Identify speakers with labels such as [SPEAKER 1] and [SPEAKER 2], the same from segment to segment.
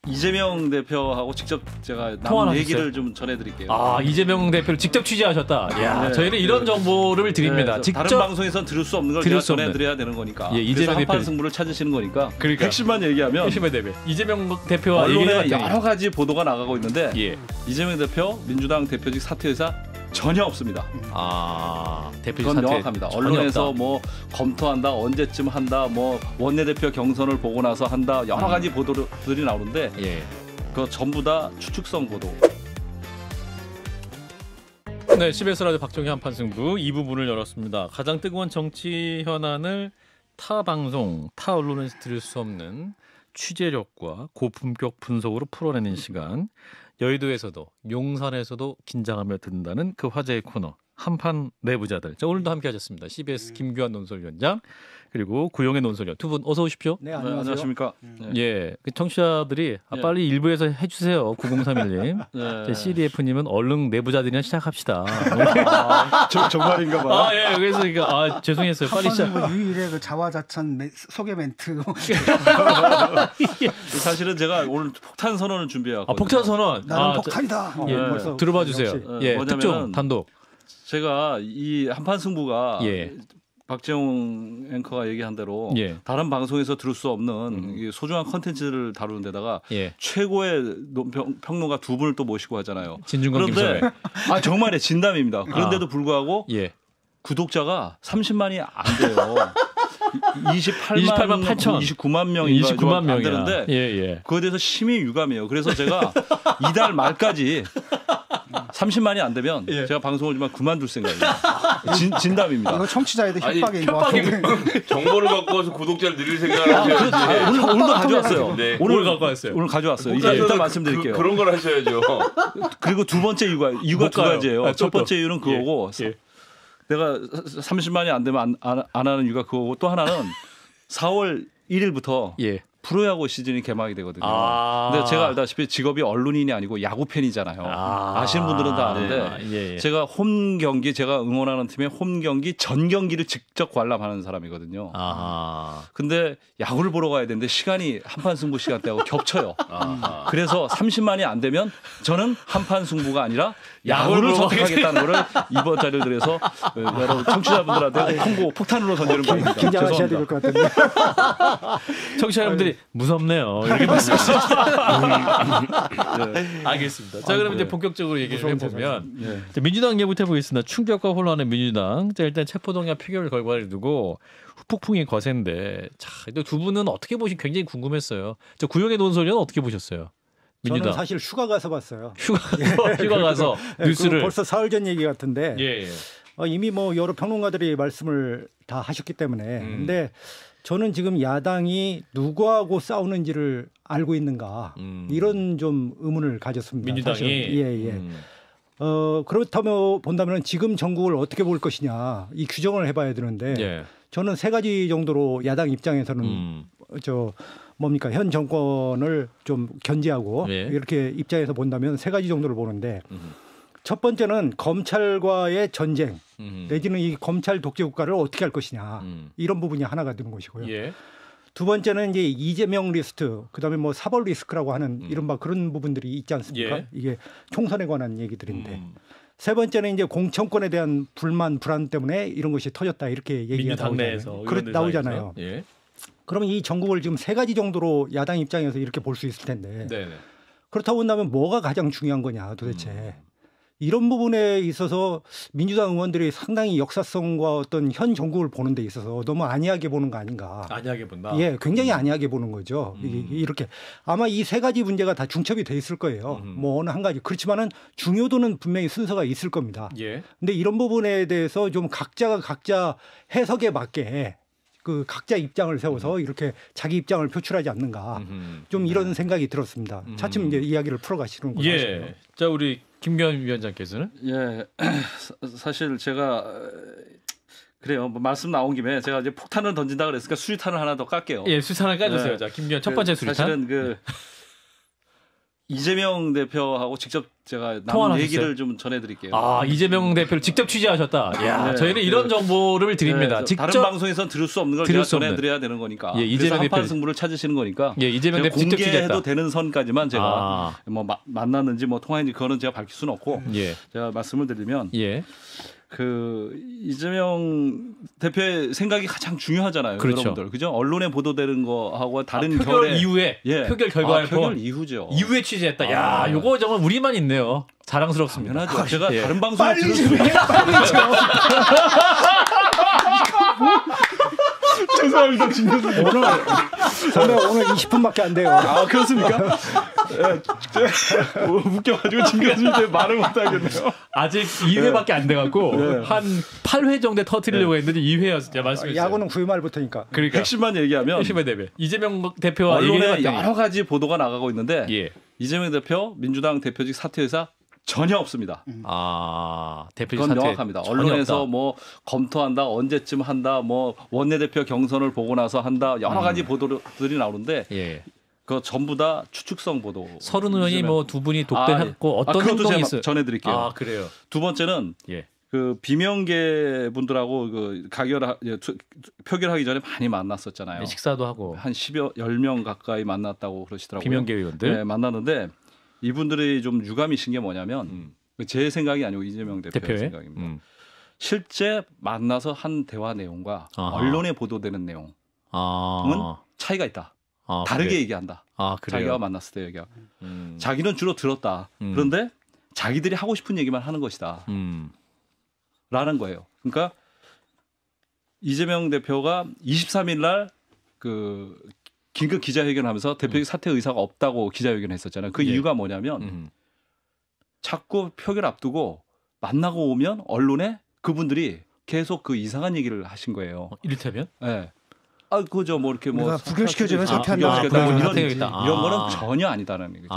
[SPEAKER 1] 이재명 대표하고 직접 제가 남은 얘기를 좀 전해드릴게요.
[SPEAKER 2] 아, 이재명 대표를 직접 취재하셨다. 야, 저희는 이런 정보를 드립니다. 직접
[SPEAKER 1] 다른 방송에서는 들을 수 없는 걸 제가 전해드려야 되는 거니까.
[SPEAKER 2] 예, 이재명
[SPEAKER 1] 한판 승부를 찾으시는 거니까.
[SPEAKER 2] 그러니까
[SPEAKER 1] 핵심만 얘기하면
[SPEAKER 2] 핵심의 대표 이재명 대표와
[SPEAKER 1] 언론에 여러 가지 보도가 나가고 있는데
[SPEAKER 2] 예.
[SPEAKER 1] 이재명 대표 민주당 대표직 사퇴 의사 전혀 없습니다.
[SPEAKER 2] 아, 대표직
[SPEAKER 1] 그건
[SPEAKER 2] 사퇴
[SPEAKER 1] 명확합니다. 언론에서
[SPEAKER 2] 없다.
[SPEAKER 1] 뭐 검토한다, 언제쯤 한다, 뭐 원내대표 경선을 보고 나서 한다, 여러 가지 보도들이 나오는데 그거 전부 다 추측성 보도.
[SPEAKER 2] 네, CBS 라디오 박정희 한판 승부 2부분을 열었습니다. 가장 뜨거운 정치 현안을 타 방송, 타 언론에서 들을 수 없는 취재력과 고품격 분석으로 풀어내는 시간. 여의도에서도 용산에서도 긴장하며 듣는다는 그 화제의 코너 한판 내부자들. 자, 오늘도 함께하셨습니다. CBS 김규환 논설위원장 그리고 구용의 논설위원 두 분 어서 오십시오.
[SPEAKER 3] 네, 안녕하십니까.
[SPEAKER 2] 예, 그 청취자들이 빨리 일부에서 해주세요. 9031님. CDF님은 얼른 내부자들이나 시작합시다.
[SPEAKER 3] 정말인가 봐요.
[SPEAKER 2] 아, 예, 그래서 죄송했어요. 빨리 시작.
[SPEAKER 3] 유일의 그 자화자찬 소개 멘트.
[SPEAKER 1] 사실은 제가 오늘 폭탄 선언을 준비해왔거든요.
[SPEAKER 2] 아, 폭탄 선언.
[SPEAKER 3] 나는 폭탄이다.
[SPEAKER 2] 예, 들어봐 주세요. 예, 특종 단독.
[SPEAKER 1] 제가 이 한판 승부가 박재홍 앵커가 얘기한 대로 다른 방송에서 들을 수 없는 소중한 컨텐츠를 다루는 데다가 최고의 평론가 두 분을 또 모시고 하잖아요.
[SPEAKER 2] 진중권
[SPEAKER 1] 그런데 정말에 진담입니다. 그런데도 불구하고 구독자가 30만이 안 돼요. 28만 8천, 29만 명인가
[SPEAKER 2] 29만
[SPEAKER 1] 안 되는데 그거에 대해서 심히 유감이에요. 그래서 제가 이달 말까지 30만이 안 되면 제가 방송을 좀 그만둘 생각입니다. 진담입니다.
[SPEAKER 3] 이거 청취자애들 협박인 거 같아요.
[SPEAKER 4] 정보를 갖고 와서 구독자를 늘릴 생각을 하셔야지.
[SPEAKER 1] 오늘도 가져왔어요.
[SPEAKER 4] 네.
[SPEAKER 1] 오늘 갖고 왔어요. 오늘 가져왔어요. 일단 말씀드릴게요.
[SPEAKER 4] 그런 걸 하셔야죠.
[SPEAKER 1] 그리고 두 번째 이유가 두 가지예요. 첫 번째 이유는 그거고 내가 30만이 안 되면 안 하는 이유가 그거고 또 하나는 4월 1일부터 프로야구 시즌이 개막이 되거든요. 근데 제가 알다시피 직업이 언론인이 아니고 야구 팬이잖아요. 아시는 분들은 다 아는데 제가 홈 경기 제가 응원하는 팀의 홈 경기 전 경기를 직접 관람하는 사람이거든요. 근데 야구를 보러 가야 되는데 시간이 한판 승부 시간대하고 겹쳐요. 그래서 30만이 안 되면 저는 한판 승부가 아니라 야구를 선택하겠다는 거를 이번 자료를 들여서 여러분 청취자분들한테 홍보 폭탄으로 던지는 겁니다.
[SPEAKER 3] 긴장하셔야 될 것 같은데.
[SPEAKER 2] 청취자 여러분들이 무섭네요. 이렇게 말씀하시죠. 알겠습니다. 자, 그럼 이제 본격적으로 얘기를 해보면 민주당 얘기부터 해보겠습니다. 충격과 혼란의 민주당. 자, 일단 체포동의안 표결 결과를 두고 후폭풍이 거센데 자, 두 분은 어떻게 보신 굉장히 궁금했어요. 저 구용의 논설위원 어떻게 보셨어요? 민주당.
[SPEAKER 3] 저는 사실 휴가 가서 봤어요.
[SPEAKER 2] 휴가 가서 뉴스를.
[SPEAKER 3] 벌써 사흘 전 얘기 같은데 이미 뭐 여러 평론가들이 말씀을 다 하셨기 때문에 근데 저는 지금 야당이 누구하고 싸우는지를 알고 있는가 이런 좀 의문을 가졌습니다.
[SPEAKER 2] 민주당이.
[SPEAKER 3] 그렇다면 본다면 지금 정국을 어떻게 볼 것이냐 이 규정을 해봐야 되는데 저는 세 가지 정도로 야당 입장에서는 현 정권을 좀 견제하고 이렇게 입장에서 본다면 세 가지 정도를 보는데 첫 번째는 검찰과의 전쟁 내지는 이 검찰 독재 국가를 어떻게 할 것이냐 이런 부분이 하나가 되는 것이고요. 두 번째는 이제 이재명 리스트 그다음에 뭐 사법 리스크라고 하는 이른바 그런 부분들이 있지 않습니까? 이게 총선에 관한 얘기들인데 세 번째는 이제 공천권에 대한 불만 불안 때문에 이런 것이 터졌다 이렇게 얘기가 나오잖아요. 그러면 이 정국을 지금 세 가지 정도로 야당 입장에서 이렇게 볼 수 있을 텐데 그렇다고 한다면 뭐가 가장 중요한 거냐 도대체. 이런 부분에 있어서 민주당 의원들이 상당히 역사성과 어떤 현 정국을 보는 데 있어서 너무 안이하게 보는 거 아닌가.
[SPEAKER 2] 안이하게 본다?
[SPEAKER 3] 굉장히 안이하게 보는 거죠. 이렇게. 아마 이 세 가지 문제가 다 중첩이 돼 있을 거예요. 뭐 어느 한 가지. 그렇지만은 중요도는 분명히 순서가 있을 겁니다. 근데 이런 부분에 대해서 좀 각자가 각자 해석에 맞게 그 각자 입장을 세워서 이렇게 자기 입장을 표출하지 않는가. 좀 이런 생각이 들었습니다. 차츰 이제 이야기를 풀어가시는 거죠.
[SPEAKER 2] 자, 우리 김규환 위원장께서는
[SPEAKER 1] 사실 제가 그래요. 뭐 말씀 나온 김에 제가 이제 폭탄을 던진다 그랬으니까 수류탄을 하나 더 깔게요.
[SPEAKER 2] 수류탄을 까주세요. 자, 김규환 첫 번째 수류탄.
[SPEAKER 1] 사실은 이재명 대표하고 직접 제가 남은 얘기를 좀 전해드릴게요.
[SPEAKER 2] 이재명 대표를 직접 취재하셨다. 야, 네. 저희는 이런 정보를 드립니다.
[SPEAKER 1] 네,
[SPEAKER 2] 직접
[SPEAKER 1] 다른 방송에서는 들을 수 없는 걸 제가 전해드려야 되는 거니까.
[SPEAKER 2] 예,
[SPEAKER 1] 이재명 대표 한판 승부를 찾으시는 거니까.
[SPEAKER 2] 예, 이재명 대표 직접 취재했다.
[SPEAKER 1] 공개해도 되는 선까지만 제가 뭐 만났는지 뭐 통화했는지 그거는 제가 밝힐 수는 없고.
[SPEAKER 2] 예.
[SPEAKER 1] 제가 말씀을 드리면.
[SPEAKER 2] 예.
[SPEAKER 1] 그 이재명 대표의 생각이 가장 중요하잖아요.
[SPEAKER 2] 그렇죠.
[SPEAKER 1] 여러분들. 그죠? 언론에 보도되는 거하고 다른
[SPEAKER 2] 표결
[SPEAKER 1] 결의
[SPEAKER 2] 이후에 표결 결과를
[SPEAKER 1] 표결 이후죠.
[SPEAKER 2] 이후에 취재했다. 야, 요거 정말 우리만 있네요. 자랑스럽습니다.
[SPEAKER 1] 당연하죠. 제가 다른 방송을 들었어요.
[SPEAKER 3] 죄송합니다, 진 교수님. 오늘 20분밖에 안 돼요.
[SPEAKER 1] 그렇습니까? 웃겨가지고 진 교수님 때문에 말을 못하겠네요.
[SPEAKER 2] 아직 2회밖에 안 돼갖고 한 8회 정도 터뜨리려고 했는데 2회였어요. 말씀해주세요.
[SPEAKER 3] 야구는 9회 말부터니까.
[SPEAKER 2] 그러니까
[SPEAKER 1] 핵심만 얘기하면
[SPEAKER 2] 핵심의 대표 이재명 대표와
[SPEAKER 1] 언론에 여러 가지 보도가 나가고 있는데 이재명 대표 민주당 대표직 사퇴 의사 전혀 없습니다.
[SPEAKER 2] 대표직
[SPEAKER 1] 그건
[SPEAKER 2] 사퇴
[SPEAKER 1] 명확합니다. 언론에서
[SPEAKER 2] 없다.
[SPEAKER 1] 뭐 검토한다, 언제쯤 한다, 뭐 원내대표 경선을 보고 나서 한다, 여러 가지 보도들이 나오는데 그 전부 다 추측성 보도.
[SPEAKER 2] 서른 의원이 뭐 두 분이 독대했고 어떤 행동이 있어요?
[SPEAKER 1] 전해드릴게요.
[SPEAKER 2] 그래요.
[SPEAKER 1] 두 번째는 그 비명계 분들하고 그 표결하기 전에 많이 만났었잖아요.
[SPEAKER 2] 식사도 하고
[SPEAKER 1] 한 10명 가까이 만났다고 그러시더라고요.
[SPEAKER 2] 비명계 의원들.
[SPEAKER 1] 네, 만났는데 이분들이 좀 유감이신 게 뭐냐면 제 생각이 아니고 이재명 대표의 생각입니다. 실제 만나서 한 대화 내용과 언론에 보도되는 내용은 차이가 있다. 다르게
[SPEAKER 2] 그래.
[SPEAKER 1] 얘기한다. 자기가 만났을 때 얘기하고. 자기는 주로 들었다. 그런데 자기들이 하고 싶은 얘기만 하는 것이다. 라는 거예요. 그러니까 이재명 대표가 23일 날 그 긴급 기자회견하면서 대표직 사퇴 의사가 없다고 기자회견했었잖아요. 그 이유가 뭐냐면 자꾸 표결 앞두고 만나고 오면 언론에 그분들이 계속 그 이상한 얘기를 하신 거예요.
[SPEAKER 2] 이를테면?
[SPEAKER 1] 네. 그죠. 뭐 이렇게 뭐
[SPEAKER 3] 부결시켜주면 사퇴한다.
[SPEAKER 1] 이런 거는 전혀 아니다는 얘기죠.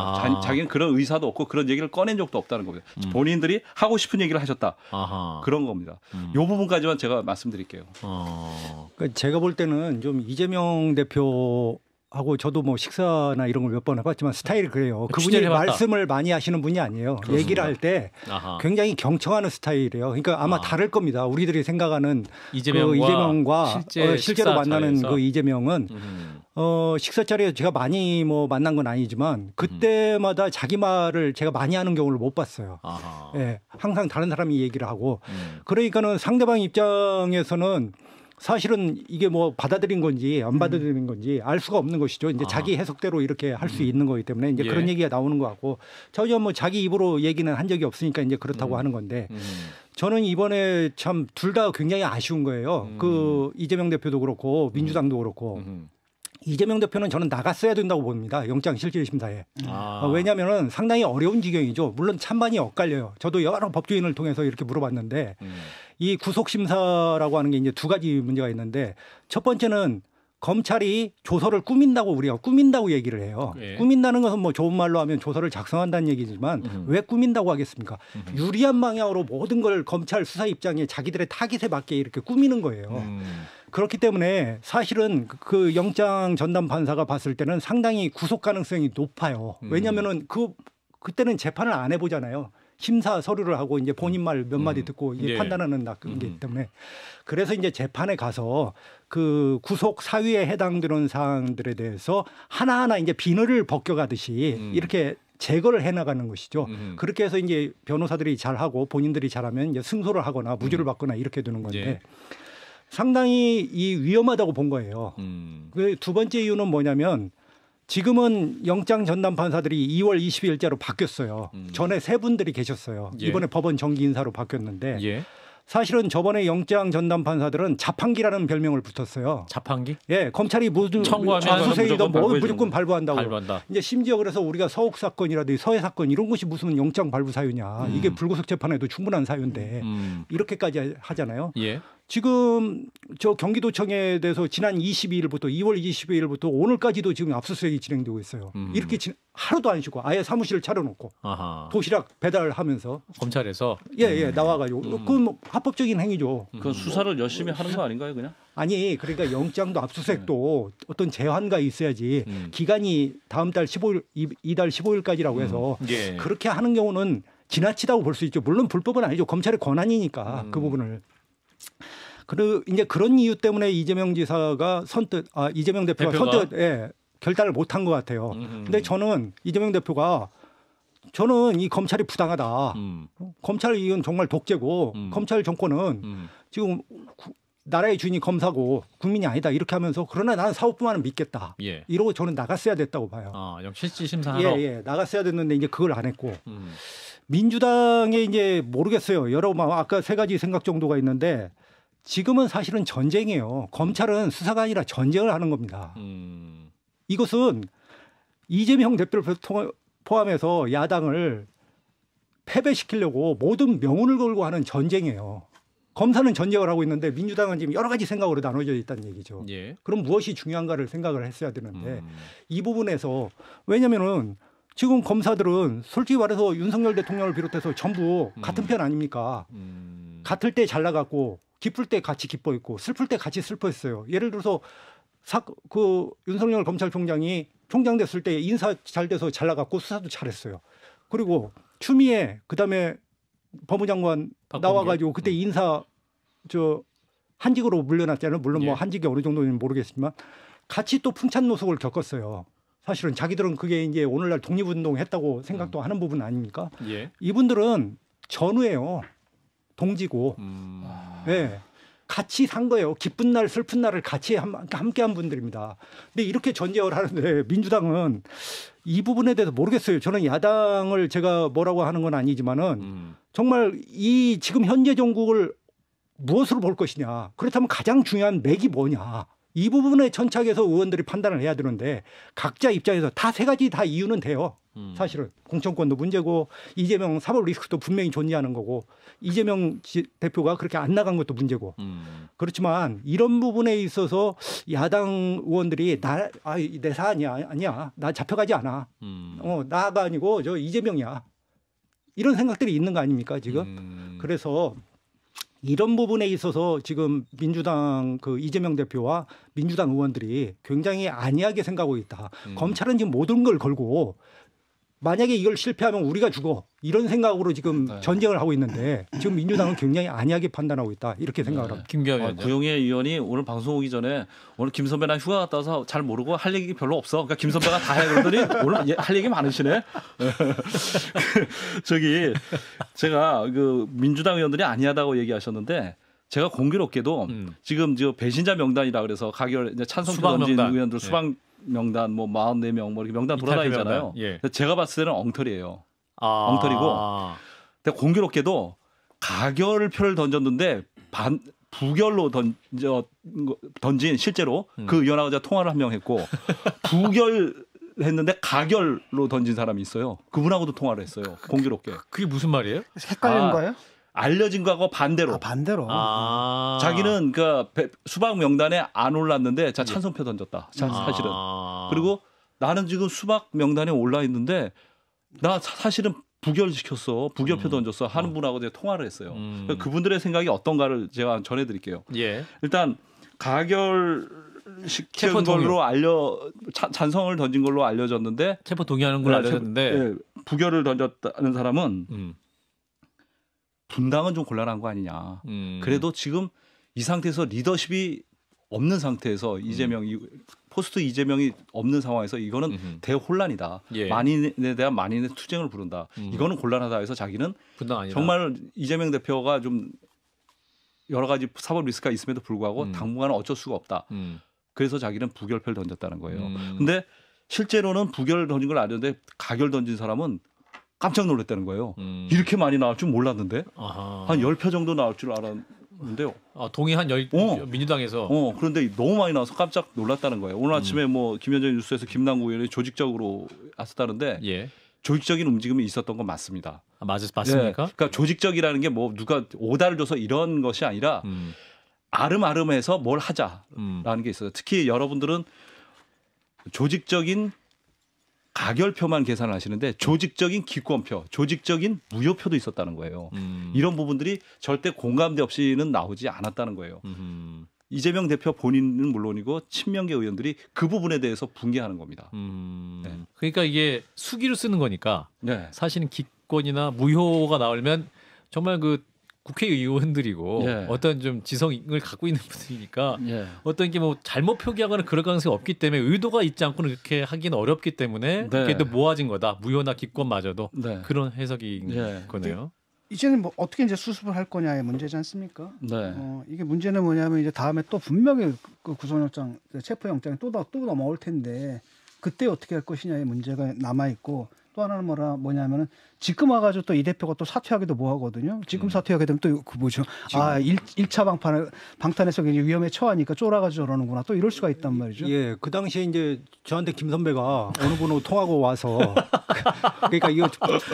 [SPEAKER 1] 자기는 그런 의사도 없고 그런 얘기를 꺼낸 적도 없다는 겁니다. 본인들이 하고 싶은 얘기를 하셨다. 그런 겁니다. 이 부분까지만 제가 말씀드릴게요.
[SPEAKER 3] 그러니까 제가 볼 때는 좀 이재명 대표하고 저도 뭐 식사나 이런 걸 몇 번 해봤지만 스타일이 그래요. 그분이 말씀을 많이 하시는 분이 아니에요. 그렇습니다. 얘기를 할 때 굉장히 경청하는 스타일이에요. 그러니까 아마 다를 겁니다. 우리들이 생각하는 이재명과 실제로 만나는 자리에서. 그 이재명은 식사 자리에 제가 많이 뭐 만난 건 아니지만 그때마다 자기 말을 제가 많이 하는 경우를 못 봤어요. 예, 항상 다른 사람이 얘기를 하고 그러니까는 상대방 입장에서는 사실은 이게 뭐 받아들인 건지 안 받아들인 건지 알 수가 없는 것이죠. 이제 자기 해석대로 이렇게 할 수 있는 거기 때문에 이제 그런 얘기가 나오는 것 같고 전혀 뭐 자기 입으로 얘기는 한 적이 없으니까 이제 그렇다고 하는 건데 저는 이번에 참 둘 다 굉장히 아쉬운 거예요. 그 이재명 대표도 그렇고 민주당도 그렇고 이재명 대표는 저는 나갔어야 된다고 봅니다. 영장실질심사에. 왜냐하면 상당히 어려운 지경이죠. 물론 찬반이 엇갈려요. 저도 여러 법조인을 통해서 이렇게 물어봤는데 이 구속심사라고 하는 게 이제 두 가지 문제가 있는데 첫 번째는 검찰이 조서를 꾸민다고 우리가 꾸민다고 얘기를 해요. 꾸민다는 것은 뭐 좋은 말로 하면 조서를 작성한다는 얘기지만 왜 꾸민다고 하겠습니까? 유리한 방향으로 모든 걸 검찰 수사 입장에 자기들의 타깃에 맞게 이렇게 꾸미는 거예요. 그렇기 때문에 사실은 그 영장 전담 판사가 봤을 때는 상당히 구속 가능성이 높아요. 왜냐하면은 그때는 재판을 안 해보잖아요. 심사 서류를 하고 이제 본인 말 몇 마디 듣고 이게 판단하는 거기 때문에 그래서 이제 재판에 가서 그 구속 사유에 해당되는 사항들에 대해서 하나하나 이제 비늘을 벗겨가듯이 이렇게 제거를 해나가는 것이죠. 그렇게 해서 이제 변호사들이 잘하고 본인들이 잘하면 이제 승소를 하거나 무죄를 받거나 이렇게 되는 건데 상당히 위험하다고 본 거예요. 그 두 번째 이유는 뭐냐면 지금은 영장 전담 판사들이 2월 22일자로 바뀌었어요. 전에 세 분들이 계셨어요. 이번에 법원 정기 인사로 바뀌었는데 사실은 저번에 영장 전담 판사들은 자판기라는 별명을 붙었어요.
[SPEAKER 2] 자판기?
[SPEAKER 3] 예, 검찰이 모두 수세이든 뭐 무조건 발부한다고. 이제 심지어 그래서 우리가 서욱 사건이라든지 서해 사건 이런 것이 무슨 영장 발부 사유냐. 이게 불구속 재판에도 충분한 사유인데 이렇게까지 하잖아요. 지금 저 경기도청에 대해서 지난 22일부터 2월 22일부터 오늘까지도 지금 압수수색이 진행되고 있어요. 이렇게 하루도 안 쉬고 아예 사무실을 차려놓고 아하. 도시락 배달하면서
[SPEAKER 2] 검찰에서
[SPEAKER 3] 예 나와가지고 그건 뭐 합법적인 행위죠.
[SPEAKER 1] 그건 수사를 열심히 하는 거 아닌가요, 그냥?
[SPEAKER 3] 아니 그러니까 영장도 압수수색도 어떤 제한가 있어야지 기간이 다음 달 15일 이달 15일까지라고 해서
[SPEAKER 2] 예.
[SPEAKER 3] 그렇게 하는 경우는 지나치다고 볼 수 있죠. 물론 불법은 아니죠. 검찰의 권한이니까 그 부분을. 그리고 이제 그런 이유 때문에 이재명 지사가 이재명 대표가 선뜻 결단을 못한 것 같아요. 근데 저는 이재명 대표가 저는 이 검찰이 부당하다. 검찰 이건 정말 독재고 검찰 정권은 지금 나라의 주인이 검사고 국민이 아니다 이렇게 하면서 그러나 나는 사법부만은 믿겠다.
[SPEAKER 2] 예.
[SPEAKER 3] 이러고 저는 나갔어야 됐다고 봐요.
[SPEAKER 2] 실질 심사하러.
[SPEAKER 3] 예, 나갔어야 됐는데 이제 그걸 안 했고 민주당에 이제 모르겠어요. 여러 아까 세 가지 생각 정도가 있는데 지금은 사실은 전쟁이에요. 검찰은 수사가 아니라 전쟁을 하는 겁니다. 이것은 이재명 대표를 포함해서 야당을 패배시키려고 모든 명운을 걸고 하는 전쟁이에요. 검사는 전쟁을 하고 있는데 민주당은 지금 여러 가지 생각으로 나눠져 있다는 얘기죠.
[SPEAKER 2] 예.
[SPEAKER 3] 그럼 무엇이 중요한가를 생각을 했어야 되는데 이 부분에서 왜냐면은 지금 검사들은 솔직히 말해서 윤석열 대통령을 비롯해서 전부 같은 편 아닙니까? 같을 때 잘 나갔고 기쁠 때 같이 기뻐했고 슬플 때 같이 슬퍼했어요. 예를 들어서 그 윤석열 검찰총장이 총장 됐을 때 인사 잘 돼서 잘 나갔고 수사도 잘했어요. 그리고 추미애 그다음에 법무장관 나와가지고 그때 인사 한직으로 물려났잖아요. 물론 뭐 한직이 어느 정도는 모르겠지만 같이 또 풍찬노숙을 겪었어요. 사실은 자기들은 그게 이제 오늘날 독립운동했다고 생각도 하는 부분 아닙니까?
[SPEAKER 2] 예.
[SPEAKER 3] 이분들은 전우예요. 동지고. 네. 같이 산 거예요. 기쁜 날 슬픈 날을 같이 함께한 분들입니다. 근데 이렇게 전쟁을 하는데 민주당은 이 부분에 대해서 모르겠어요. 저는 야당을 제가 뭐라고 하는 건 아니지만은 정말 이 지금 현재 정국을 무엇으로 볼 것이냐. 그렇다면 가장 중요한 맥이 뭐냐. 이 부분에 천착해서 의원들이 판단을 해야 되는데 각자 입장에서 다 세 가지 다 이유는 돼요. 사실은 공천권도 문제고 이재명 사법 리스크도 분명히 존재하는 거고 이재명 대표가 그렇게 안 나간 것도 문제고 그렇지만 이런 부분에 있어서 야당 의원들이 내 사안이야 아니야 나 잡혀가지 않아 나가 아니고 저 이재명이야 이런 생각들이 있는 거 아닙니까 지금 그래서 이런 부분에 있어서 지금 민주당 그 이재명 대표와 민주당 의원들이 굉장히 안이하게 생각하고 있다. 검찰은 지금 모든 걸 걸고 만약에 이걸 실패하면 우리가 죽어 이런 생각으로 지금 전쟁을 하고 있는데 지금 민주당은 굉장히 안이하게 판단하고 있다 이렇게 생각을 합니다.
[SPEAKER 2] 김경현
[SPEAKER 1] 구용혜 의원이 오늘 방송 오기 전에 오늘 김 선배랑 휴가 갔다 와서 잘 모르고 할 얘기 별로 없어. 그러니까 김 선배가 다 해 그러더니 오늘 할 얘기 많으시네. 저기 제가 그 민주당 의원들이 아니하다고 얘기하셨는데 제가 공교롭게도 지금 저 배신자 명단이라 그래서 가결 찬성표 던진 의원들 수박 명단 뭐 44명 뭐 이렇게 명단 돌아다니잖아요. 예. 제가 봤을 때는 엉터리예요. 엉터리고. 근데 공교롭게도 가결 표를 던졌는데 부결로 던진 실제로 그 의원하고 제가 통화를 한 명 했고 부결했는데 가결로 던진 사람이 있어요. 그분하고도 통화를 했어요. 공교롭게.
[SPEAKER 2] 그게 무슨 말이에요?
[SPEAKER 3] 헷갈리는 거예요?
[SPEAKER 1] 알려진 거하고 반대로.
[SPEAKER 3] 반대로.
[SPEAKER 1] 자기는 그 수박 명단에 안 올랐는데 자 찬성표 던졌다. 사실은. 그리고 나는 지금 수박 명단에 올라 있는데 나 사실은 부결시켰어. 부결표 던졌어. 하는 분하고 제가 통화를 했어요. 그분들의 생각이 어떤가를 제가 전해드릴게요.
[SPEAKER 2] 예.
[SPEAKER 1] 일단 가결시킨 걸로 찬성을 던진 걸로 알려졌는데
[SPEAKER 2] 체포 동의하는 걸로 알려졌는데
[SPEAKER 1] 부결을 던졌다는 사람은 분당은 좀 곤란한 거 아니냐. 그래도 지금 이 상태에서 리더십이 없는 상태에서 포스트 이재명이 없는 상황에서 이거는 대혼란이다. 예. 만인에 대한 만인의 투쟁을 부른다. 이거는 곤란하다 해서 자기는 정말 이재명 대표가 좀 여러 가지 사법 리스크가 있음에도 불구하고 당분간은 어쩔 수가 없다. 그래서 자기는 부결표를 던졌다는 거예요. 근데 실제로는 부결을 던진 걸 알았는데 가결 던진 사람은 깜짝 놀랐다는 거예요. 이렇게 많이 나올 줄 몰랐는데 한 10표 정도 나올 줄 알았는데요.
[SPEAKER 2] 동의 한 10, 민주당에서.
[SPEAKER 1] 그런데 너무 많이 나와서 깜짝 놀랐다는 거예요. 오늘 아침에 뭐 김현정 뉴스에서 김남국 의원이 조직적으로 왔었다는데
[SPEAKER 2] 예.
[SPEAKER 1] 조직적인 움직임이 있었던 건 맞습니다.
[SPEAKER 2] 맞습니까?
[SPEAKER 1] 네. 그러니까 조직적이라는 게 뭐 누가 오다를 줘서 이런 것이 아니라 아름아름해서 뭘 하자라는 게 있어요. 특히 여러분들은 조직적인 가결표만 계산을 하시는데 조직적인 기권표, 조직적인 무효표도 있었다는 거예요. 이런 부분들이 절대 공감대 없이는 나오지 않았다는 거예요. 이재명 대표 본인은 물론이고 친명계 의원들이 그 부분에 대해서 붕괴하는 겁니다.
[SPEAKER 2] 네. 그러니까 이게 수기로 쓰는 거니까 네. 사실은 기권이나 무효가 나오면 정말 그 국회의원들이고 예. 어떤 좀 지성을 갖고 있는 분들이니까 예. 어떤 게 뭐 잘못 표기하거나 그럴 가능성이 없기 때문에 의도가 있지 않고는 그렇게 하기는 어렵기 때문에 네. 그게 또 모아진 거다. 무효나 기권마저도 네. 그런 해석인
[SPEAKER 1] 예.
[SPEAKER 2] 거네요.
[SPEAKER 5] 이제는 뭐 어떻게 이제 수습을 할 거냐의 문제지 않습니까?
[SPEAKER 1] 네.
[SPEAKER 5] 이게 문제는 뭐냐면 이제 다음에 또 분명히 그 구속영장, 체포영장이 또 넘어올 텐데 그때 어떻게 할 것이냐의 문제가 남아 있고. 또 하나는 뭐냐면은 지금 와가지고 또 이 대표가 또 사퇴하기도 뭐하거든요. 지금 사퇴하게 되면 또 그 뭐죠? 아 1차 방탄에서 위험에 처하니까 쫄아가지고 저러는구나. 또 이럴 수가 있단 말이죠.
[SPEAKER 3] 예, 그 당시에 이제 저한테 김 선배가 어느 분하고 통하고 와서 그러니까 이거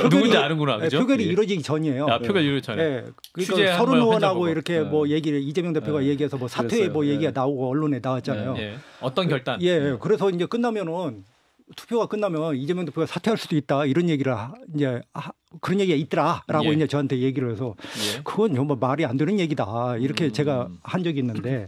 [SPEAKER 2] 누군지 아는구나, 그죠?
[SPEAKER 3] 표결이
[SPEAKER 2] 예.
[SPEAKER 3] 이루어지기 전이에요.
[SPEAKER 2] 아, 표결 이루어지기 전에.
[SPEAKER 3] 예, 그러니까 서른 의원하고 이렇게 뭐 얘기를 이재명 대표가 얘기해서 뭐 사퇴 그랬어요. 뭐 얘기가 나오고 언론에 나왔잖아요.
[SPEAKER 2] 예. 어떤 결단?
[SPEAKER 3] 예, 그래서 이제 끝나면은. 투표가 끝나면 이재명 대표가 사퇴할 수도 있다 이런 얘기를 이제 그런 얘기가 있더라라고 이제 저한테 얘기를 해서 그건 정말 말이 안 되는 얘기다 이렇게 제가 한 적이 있는데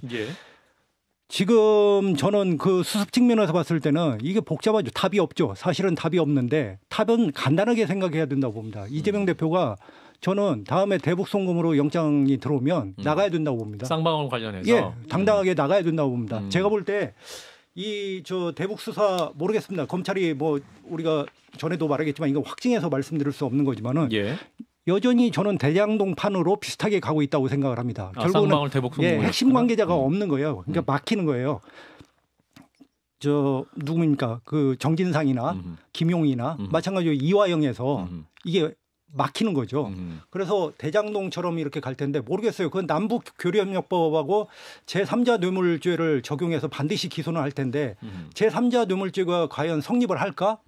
[SPEAKER 3] 지금 저는 그 수습 측면에서 봤을 때는 이게 복잡하죠. 답이 없죠. 사실은 답이 없는데 답은 간단하게 생각해야 된다고 봅니다. 이재명 대표가 저는 다음에 대북 송금으로 영장이 들어오면 나가야 된다고 봅니다.
[SPEAKER 2] 쌍방울 관련해서
[SPEAKER 3] 예, 당당하게 나가야 된다고 봅니다. 제가 볼 때 저 대북 수사 모르겠습니다. 검찰이 뭐 우리가 전에도 말하겠지만 이거 확증해서 말씀드릴 수 없는 거지만은 여전히 저는 대장동 판으로 비슷하게 가고 있다고 생각을 합니다.
[SPEAKER 2] 결국은 대북
[SPEAKER 3] 핵심 관계자가 없는 거예요. 그러니까 막히는 거예요. 저 누굽니까? 그 정진상이나 김용이나 마찬가지로 이화영에서 이게 막히는 거죠. 그래서 대장동처럼 이렇게 갈 텐데 모르겠어요. 그건 남북 교류협력법하고 제3자 뇌물죄를 적용해서 반드시 기소는 할 텐데 제3자 뇌물죄가 과연 성립을 할까?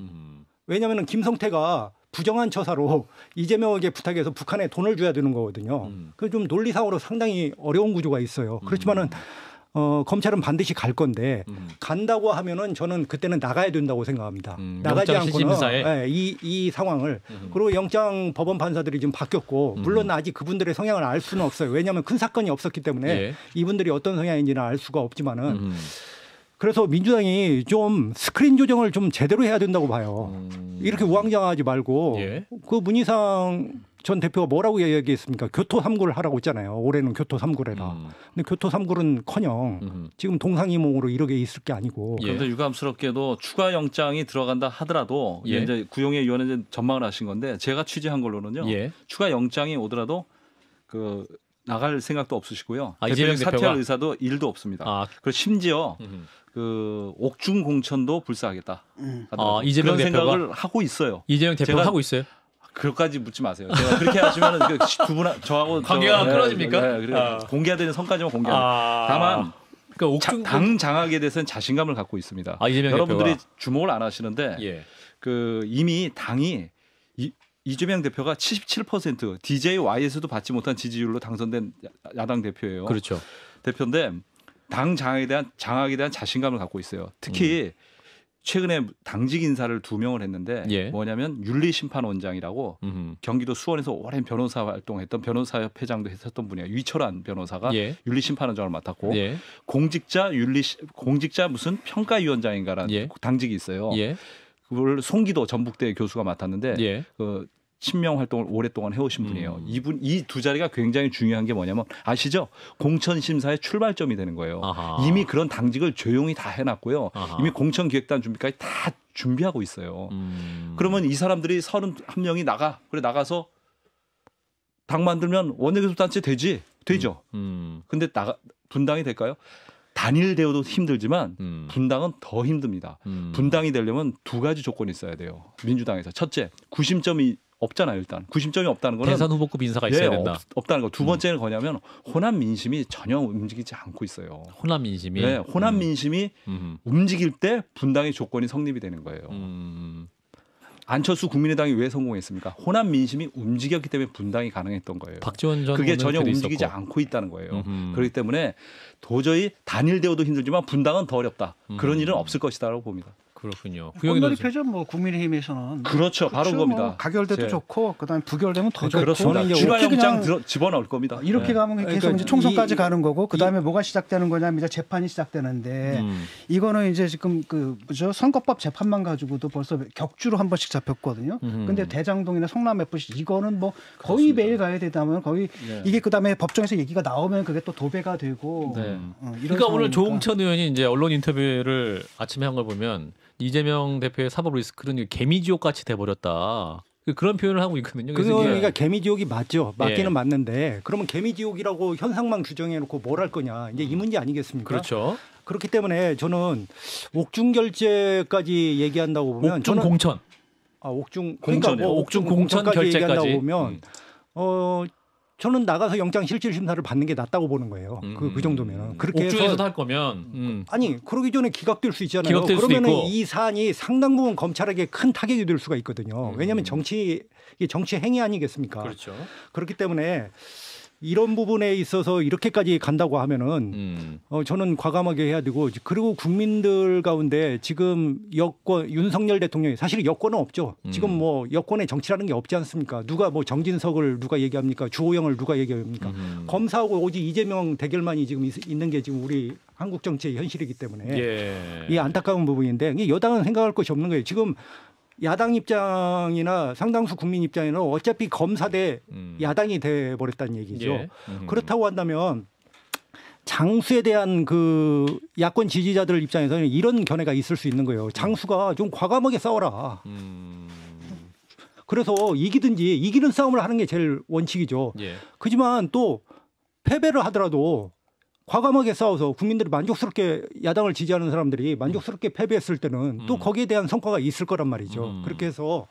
[SPEAKER 3] 왜냐하면 김성태가 부정한 처사로 이재명에게 부탁해서 북한에 돈을 줘야 되는 거거든요. 그 좀 논리상으로 상당히 어려운 구조가 있어요. 그렇지만은 검찰은 반드시 갈 건데 간다고 하면은 저는 그때는 나가야 된다고 생각합니다. 나가지 않고는 이 상황을 그리고 영장 법원 판사들이 지금 바뀌었고 물론 아직 그분들의 성향을 알 수는 없어요. 왜냐하면 큰 사건이 없었기 때문에 이분들이 어떤 성향인지는 알 수가 없지만은 그래서 민주당이 좀 스크린 조정을 좀 제대로 해야 된다고 봐요. 이렇게 우왕좌왕하지 말고 그 문희상 전 대표가 뭐라고 얘기했습니까? 교토 3구를 하라고 했잖아요. 올해는 교토 3구를 해라. 근데 교토 3구는커녕 지금 동상이몽으로 이렇게 있을 게 아니고.
[SPEAKER 1] 그런데 유감스럽게도 추가 영장이 들어간다 하더라도 이제 구용의 위원회 전망을 하신 건데 제가 취재한 걸로는요. 추가 영장이 오더라도 그 나갈 생각도 없으시고요. 대표님 사퇴할 의사도 1도 없습니다. 그리고 심지어 그 옥중 공천도 불사하겠다.
[SPEAKER 2] 이재명
[SPEAKER 1] 그런
[SPEAKER 2] 대표가
[SPEAKER 1] 생각을 하고 있어요.
[SPEAKER 2] 이재명 대표가 하고 있어요.
[SPEAKER 1] 그것까지 묻지 마세요. 제가 그렇게 하시면 두 분 저하고
[SPEAKER 2] 관계가 끊어집니까?
[SPEAKER 1] 공개되는 성까지만 공개합니다. 다만 그러니까 당 장악에 대해서는 자신감을 갖고 있습니다. 여러분들이 대표가. 주목을 안 하시는데 그 이미 당이 이재명 대표가 77% DJY에서도 받지 못한 지지율로 당선된 야당 대표예요.
[SPEAKER 2] 그렇죠.
[SPEAKER 1] 대표인데 당 장악에 대한 자신감을 갖고 있어요. 특히 최근에 당직 인사를 2명을 했는데 뭐냐면 윤리심판원장이라고 경기도 수원에서 오랜 변호사 활동했던 변호사협회장도 했었던 분이에요. 위철한 변호사가 윤리심판원장을 맡았고 공직자 무슨 평가위원장인가라는 당직이 있어요. 그걸 송기도 전북대 교수가 맡았는데 그 친명 활동을 오랫동안 해오신 분이에요. 이 두 자리가 굉장히 중요한 게 뭐냐면 아시죠? 공천 심사의 출발점이 되는 거예요. 이미 그런 당직을 조용히 다 해놨고요. 이미 공천기획단 준비까지 다 준비하고 있어요. 그러면 이 사람들이 31명이 나가서 당 만들면 원내교섭단체 되죠. 근데 분당이 될까요? 단일 대우도 힘들지만 분당은 더 힘듭니다. 분당이 되려면 2가지 조건이 있어야 돼요. 민주당에서. 첫째, 구심점이 없잖아요. 일단 구심점이 없다는 거는
[SPEAKER 2] 대선 후보급 인사가 있어야 된다.
[SPEAKER 1] 없다는 거. 두 번째는 뭐냐면 호남 민심이 전혀 움직이지 않고 있어요.
[SPEAKER 2] 호남 민심이.
[SPEAKER 1] 호남 민심이 움직일 때 분당의 조건이 성립이 되는 거예요. 안철수 국민의당이 왜 성공했습니까? 호남 민심이 움직였기 때문에 분당이 가능했던 거예요.
[SPEAKER 2] 박지원 전
[SPEAKER 1] 그게 전혀 움직이지 않고 있다는 거예요. 그렇기 때문에 도저히 단일되어도 힘들지만 분당은 더 어렵다. 그런 일은 없을 것이다라고 봅니다.
[SPEAKER 2] 그렇군요.
[SPEAKER 5] 뻔뻔히 표죠. 뭐 국민의힘에서는
[SPEAKER 1] 그렇죠. 바로 그겁니다.
[SPEAKER 5] 뭐 가결돼도 좋고 그다음에 부결되면 더 좋고.
[SPEAKER 1] 그렇습니다. 추가영장 집어넣을 겁니다.
[SPEAKER 5] 이렇게 가면 계속 이제 총선까지 가는 거고 그다음에 뭐가 시작되는 거냐면 이제 재판이 시작되는데 이거는 이제 지금 그 뭐죠 선거법 재판만 가지고도 벌써 격주로 한 번씩 잡혔거든요. 근데 대장동이나 성남 FC 이거는 뭐 거의
[SPEAKER 1] 그렇습니다.
[SPEAKER 5] 매일 가야 되다면 거의 이게 그다음에 법정에서 얘기가 나오면 그게 또 도배가 되고.
[SPEAKER 2] 이런 그러니까 오늘 조홍천 의원이 이제 언론 인터뷰를 아침에 한 걸 보면. 이재명 대표의 사법 리스크는 개미지옥 같이 돼버렸다. 그런 표현을 하고 있거든요.
[SPEAKER 3] 그러니까 개미지옥이 맞죠. 맞기는 맞는데 그러면 개미지옥이라고 현상만 규정해놓고 뭘 할 거냐. 이제 이 문제 아니겠습니까?
[SPEAKER 2] 그렇죠.
[SPEAKER 3] 그렇기 때문에 저는 옥중 결재까지 얘기한다고 보면
[SPEAKER 2] 옥중 공천.
[SPEAKER 3] 옥중
[SPEAKER 2] 공천.
[SPEAKER 3] 그러니까 뭐
[SPEAKER 2] 옥중 공천 결재까지
[SPEAKER 3] 얘기한다고 보면 저는 나가서 영장 실질 심사를 받는 게 낫다고 보는 거예요. 그 정도면 그렇게
[SPEAKER 2] 옥중에서도 할 거면
[SPEAKER 3] 아니 그러기 전에 기각될 수 있잖아요. 그러면은 이 사안이 상당 부분 검찰에게 큰 타격이 될 수가 있거든요. 왜냐하면 정치 행위 아니겠습니까?
[SPEAKER 2] 그렇죠.
[SPEAKER 3] 그렇기 때문에 이런 부분에 있어서 이렇게까지 간다고 하면은 저는 과감하게 해야 되고 그리고 국민들 가운데 지금 여권 윤석열 대통령이 사실 여권은 없죠. 지금 뭐 여권의 정치라는 게 없지 않습니까? 누가 뭐 정진석을 누가 얘기합니까? 주호영을 누가 얘기합니까? 검사하고 오직 이재명 대결만이 지금 있는 게 지금 우리 한국 정치의 현실이기 때문에 이 안타까운 부분인데 여당은 생각할 것이 없는 거예요. 지금 야당 입장이나 상당수 국민 입장에는 어차피 검사 대 야당이 돼버렸다는 얘기죠. 그렇다고 한다면 장수에 대한 그 야권 지지자들 입장에서는 이런 견해가 있을 수 있는 거예요. 장수가 좀 과감하게 싸워라. 그래서 이기는 싸움을 하는 게 제일 원칙이죠. 그렇지만 또 패배를 하더라도 과감하게 싸워서 국민들이 만족스럽게 야당을 지지하는 사람들이 만족스럽게 패배했을 때는 또 거기에 대한 성과가 있을 거란 말이죠. 그렇게 해서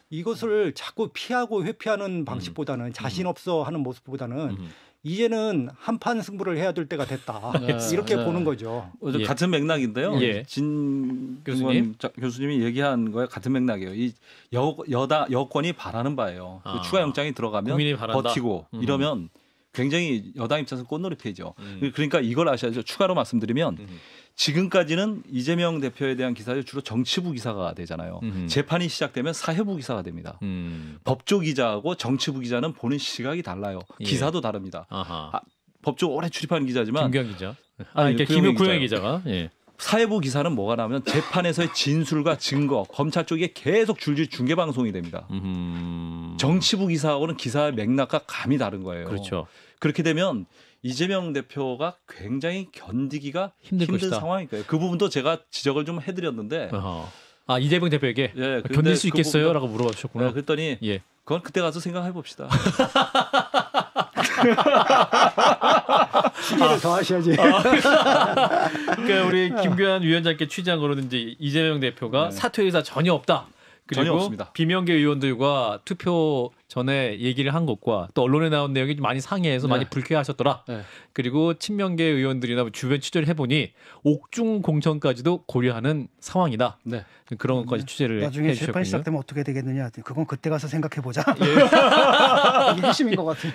[SPEAKER 3] 이것을 자꾸 피하고 회피하는 방식보다는 자신 없어 하는 모습보다는 이제는 한판 승부를 해야 될 때가 됐다. 이렇게 보는 거죠.
[SPEAKER 1] 같은 맥락인데요. 진 교수님이 얘기한 거에 같은 맥락이에요. 이 여권이 바라는 바예요. 그 추가 영장이 들어가면 버티고 이러면 굉장히 여당 입장에서 꽃놀이 패죠. 그러니까 이걸 아셔야죠. 추가로 말씀드리면 지금까지는 이재명 대표에 대한 기사가 주로 정치부 기사가 되잖아요. 재판이 시작되면 사회부 기사가 됩니다. 법조 기자하고 정치부 기자는 보는 시각이 달라요. 기사도 다릅니다. 법조 오래 출입하는 기자지만
[SPEAKER 2] 김경 기자. 김구영 기자가.
[SPEAKER 1] 사회부 기사는 뭐가 나오면 재판에서의 진술과 증거, 검찰 쪽에 계속 줄줄 중계 방송이 됩니다. 정치부 기사하고는 기사의 맥락과 감이 다른 거예요.
[SPEAKER 2] 그렇죠.
[SPEAKER 1] 그렇게 되면 이재명 대표가 굉장히 견디기가 힘든 상황일 거예요. 그 부분도 제가 지적을 좀 해드렸는데.
[SPEAKER 2] 이재명 대표에게 견딜 수 있겠어요? 라고 물어봐 주셨구나.
[SPEAKER 1] 그랬더니 그건 그때 가서 생각해 봅시다.
[SPEAKER 3] 시계를 더 하셔야지.
[SPEAKER 2] 그러니까 우리 김규환 위원장께 취재한 거로는 이제 이재명 대표가 사퇴 의사 전혀 없다. 그리고
[SPEAKER 1] 전혀 없습니다.
[SPEAKER 2] 비명계 의원들과 투표 전에 얘기를 한 것과 또 언론에 나온 내용이 좀 많이 상해해서 많이 불쾌하셨더라. 그리고 친명계 의원들이나 주변 취재를 해보니 옥중 공천까지도 고려하는 상황이다. 그런 것까지 취재를
[SPEAKER 5] 나중에
[SPEAKER 2] 해주셨군요.
[SPEAKER 5] 재판이 시작되면 어떻게 되겠느냐. 그건 그때 가서 생각해보자. 이게 핵심인 것 같아요.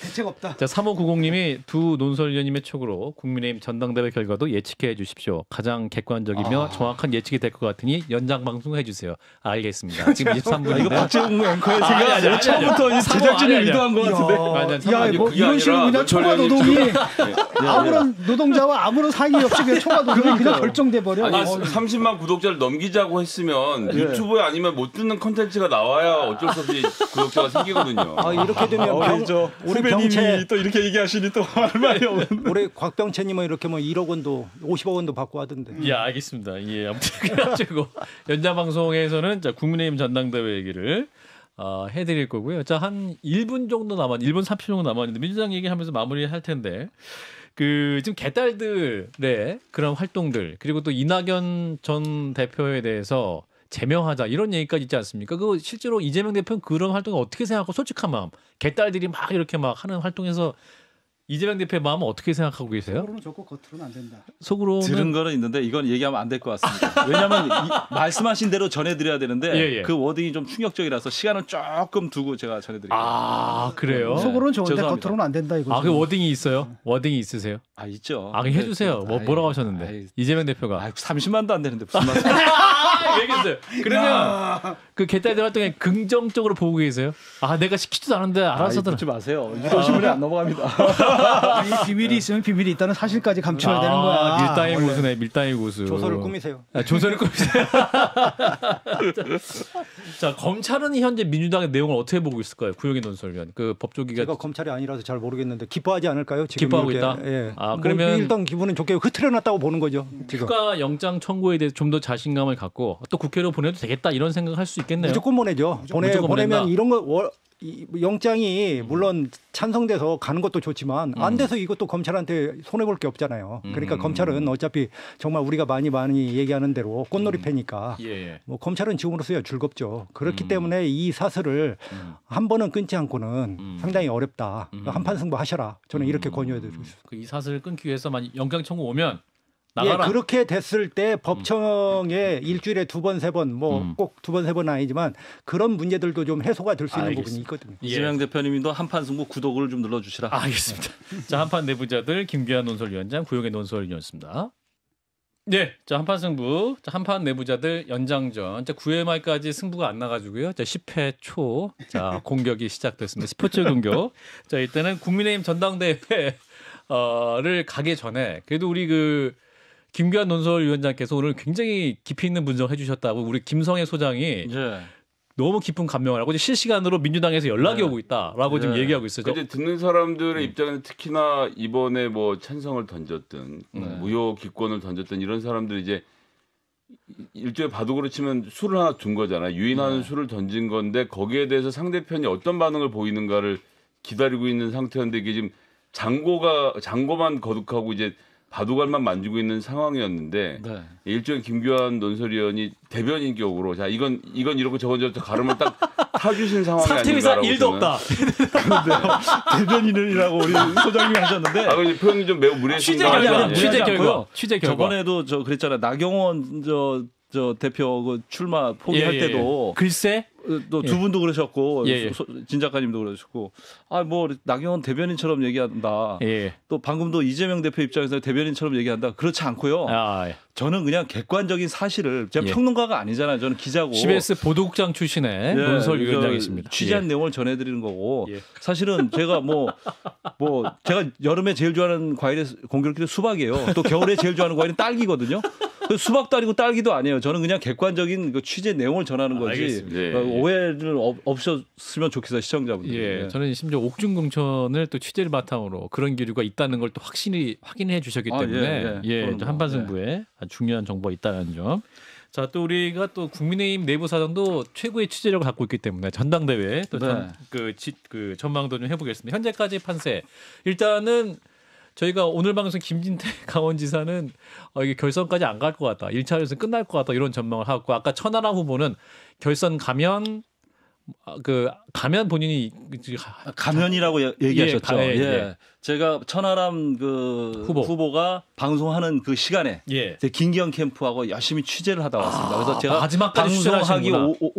[SPEAKER 5] 대책 없다.
[SPEAKER 2] 자, 3590님이 두 논설위원님의 촉으로 국민의힘 전당대회 결과도 예측해 주십시오. 가장 객관적이며 정확한 예측이 될 것 같으니 연장 방송해 주세요. 알겠습니다. 지금 23분인데.
[SPEAKER 1] 이거 박재홍 앵커의 생각 아니라 처음부터 제작진이 의도한 것 같은데.
[SPEAKER 5] 뭐 이런 식으로 그냥 초과 노동이 아무런 노동자와 아무런 상의 없이 그냥 초과 노동이 그냥 결정돼 버려.
[SPEAKER 4] 아니 30만 구독자를 넘기자고 했으면 유튜브에 아니면 못 듣는 콘텐츠가 나와야 어쩔 수 없이 구독자가 생기거든요.
[SPEAKER 3] 이렇게 되면
[SPEAKER 1] 우리 병채 또 이렇게 얘기하시니 또 할 말이 없는.
[SPEAKER 3] 우리 곽병채님은 이렇게 뭐 1억 원도 50억 원도 받고 하던데.
[SPEAKER 2] 알겠습니다. 아무튼 그래가지고 연장 방송에서는 자 국민의힘 전당대회 얘기를 해드릴 거고요. 자, 한 1분 정도 1분 30초 정도 남았는데 민주당 얘기하면서 마무리할 텐데 지금 개딸들의 그런 활동들 그리고 또 이낙연 전 대표에 대해서 제명하자 이런 얘기까지 있지 않습니까? 실제로 이재명 대표는 그런 활동을 어떻게 생각하고 솔직한 마음 개딸들이 막 이렇게 막 하는 활동에서 이재명 대표의 마음은 어떻게 생각하고 계세요?
[SPEAKER 5] 속으로는 좋고 겉으로는 안 된다.
[SPEAKER 2] 속으로는
[SPEAKER 1] 들은 거는 있는데 이건 얘기하면 안 될 것 같습니다. 왜냐하면 말씀하신 대로 전해드려야 되는데 그 워딩이 좀 충격적이라서 시간을 조금 두고 제가 전해드릴게요.
[SPEAKER 2] 아 그래요?
[SPEAKER 5] 속으로는 좋은데
[SPEAKER 1] 죄송합니다.
[SPEAKER 5] 겉으로는 안 된다 이거.
[SPEAKER 2] 그 워딩이 있어요? 워딩이 있으세요?
[SPEAKER 1] 아 있죠.
[SPEAKER 2] 해주세요. 뭐라고 하셨는데 이재명 대표가
[SPEAKER 1] 30만도 안 되는데 무슨 말씀?
[SPEAKER 2] 얘기했어요. 그러면 그 개딸들 활동에 긍정적으로 보고 계세요? 내가 시키지도 않은데 알아서들
[SPEAKER 1] 묻지 마세요. 유도신문에 안 넘어갑니다.
[SPEAKER 5] 아니, 비밀이 있으면 비밀이 있다는 사실까지 감춰야 되는 거야.
[SPEAKER 2] 밀당의 고수네. 밀당의 고수.
[SPEAKER 3] 조서를 꾸미세요.
[SPEAKER 2] 조서를 꾸미세요. 자, 검찰은 현재 민주당의 내용을 어떻게 보고 있을까요? 구용인 논설위원. 그 법조기가
[SPEAKER 3] 제가 검찰이 아니라서 잘 모르겠는데 기뻐하지 않을까요? 지금
[SPEAKER 2] 기뻐하고
[SPEAKER 3] 이렇게.
[SPEAKER 2] 있다.
[SPEAKER 3] 예.
[SPEAKER 2] 그러면
[SPEAKER 3] 일단 기분은 좋게 흐트려놨다고 보는 거죠. 지금.
[SPEAKER 2] 추가 영장 청구에 대해서 좀 더 자신감을 갖고 또 국회로 보내도 되겠다 이런 생각할 수 있겠네요.
[SPEAKER 3] 무조건 보내죠. 보내면
[SPEAKER 2] 보낸다.
[SPEAKER 3] 이런 거 영장이 물론 찬성돼서 가는 것도 좋지만 안 돼서 이것도 검찰한테 손해 볼 게 없잖아요. 그러니까 검찰은 어차피 정말 우리가 많이 얘기하는 대로 꽃놀이 패니까 뭐 검찰은 지금으로서야 즐겁죠. 그렇기 때문에 이 사슬을 한 번은 끊지 않고는 상당히 어렵다. 한판 승부 하셔라. 저는 이렇게 권유해드리고 있습니다.
[SPEAKER 2] 이 사슬을 끊기 위해서 만약 영장 청구 오면 나가라.
[SPEAKER 3] 그렇게 됐을 때 법청에 일주일에 2번, 3번 뭐 꼭 2번, 3번은 아니지만 그런 문제들도 좀 해소가 될 수 있는 부분이 있거든요.
[SPEAKER 1] 이재명 대표님도 한판 승부 구독을 좀 눌러주시라.
[SPEAKER 2] 알겠습니다. 자, 한판 내부자들 김규환 논설위원장, 구용의 논설위원이었습니다. 네, 자 한판 승부, 자 한판 내부자들 연장전, 자 9회 말까지 승부가 안 나가지고요. 자 10회 초, 자 공격이 시작됐습니다. 스포츠 공격. 자 일단은 국민의힘 전당대회를 가기 전에 그래도 우리 김규환 논설위원장께서 오늘 굉장히 깊이 있는 분석을 해주셨다고 우리 김성애 소장이 너무 깊은 감명을 하고 실시간으로 민주당에서 연락이 오고 있다라고 지금 얘기하고 있어요.
[SPEAKER 4] 근데 듣는 사람들의 입장에서 특히나 이번에 뭐 찬성을 던졌든 무효 기권을 던졌든 이런 사람들이 이제 일종의 바둑으로 치면 수를 하나 둔 거잖아요. 유인하는 수를 던진 건데 거기에 대해서 상대편이 어떤 반응을 보이는가를 기다리고 있는 상태였는데 이게 지금 장고만 거듭하고 이제 바둑알만 만지고 있는 상황이었는데 일종의 김규환 논설위원이 대변인 격으로 자 이건 이러고 저건 저렇게 가름을 딱 타주신 상황이
[SPEAKER 2] 사태위상
[SPEAKER 4] 아닌가라고
[SPEAKER 2] 1도 없다.
[SPEAKER 1] 대변인이라고 우리 소장님이 하셨는데
[SPEAKER 4] 근데 표현이 좀 매우 무례하신 거 아니에요?
[SPEAKER 2] 취재 결과.
[SPEAKER 1] 저번에도 그랬잖아요. 나경원 대표 출마 포기할 때도
[SPEAKER 2] 글쎄
[SPEAKER 1] 또 두 분도 그러셨고 진 작가님도 그러셨고 뭐 나경원 대변인처럼 얘기한다. 또 방금도 이재명 대표 입장에서 대변인처럼 얘기한다. 그렇지 않고요. 저는 그냥 객관적인 사실을 제가 평론가가 아니잖아요. 저는 기자고
[SPEAKER 2] CBS 보도국장 출신의 논설위원장이십니다.
[SPEAKER 1] 취재한 내용을 전해드리는 거고 사실은 제가 제가 여름에 제일 좋아하는 과일의 공교롭게도 수박이에요. 또 겨울에 제일 좋아하는 과일은 딸기거든요. 수박도 아니고 딸기도 아니에요. 저는 그냥 객관적인 취재 내용을 전하는 거지. 오해를 없었으면 좋겠어요, 시청자분들.
[SPEAKER 2] 저는 심지어 옥중공천을 또 취재를 바탕으로 그런 기류가 있다는 걸 또 확인해 주셨기 때문에 한판 승부에 중요한 정보가 있다는 점. 자, 또 우리가 또 국민의힘 내부 사정도 최고의 취재력을 갖고 있기 때문에 전당대회 또 그 전망도 좀 해보겠습니다. 현재까지 판세 일단은. 저희가 오늘 방송 김진태 강원지사는 이게 결선까지 안 갈 것 같다. 1차 결선 끝날 것 같다. 이런 전망을 하고 아까 천하람 후보는 결선 가면 본인이
[SPEAKER 1] 가면이라고 얘기하셨죠. 제가 천하람 후보가 방송하는 그 시간에 김기현 캠프하고 열심히 취재를 하다 왔습니다. 그래서 제가
[SPEAKER 2] 마지막까지
[SPEAKER 1] 방송하기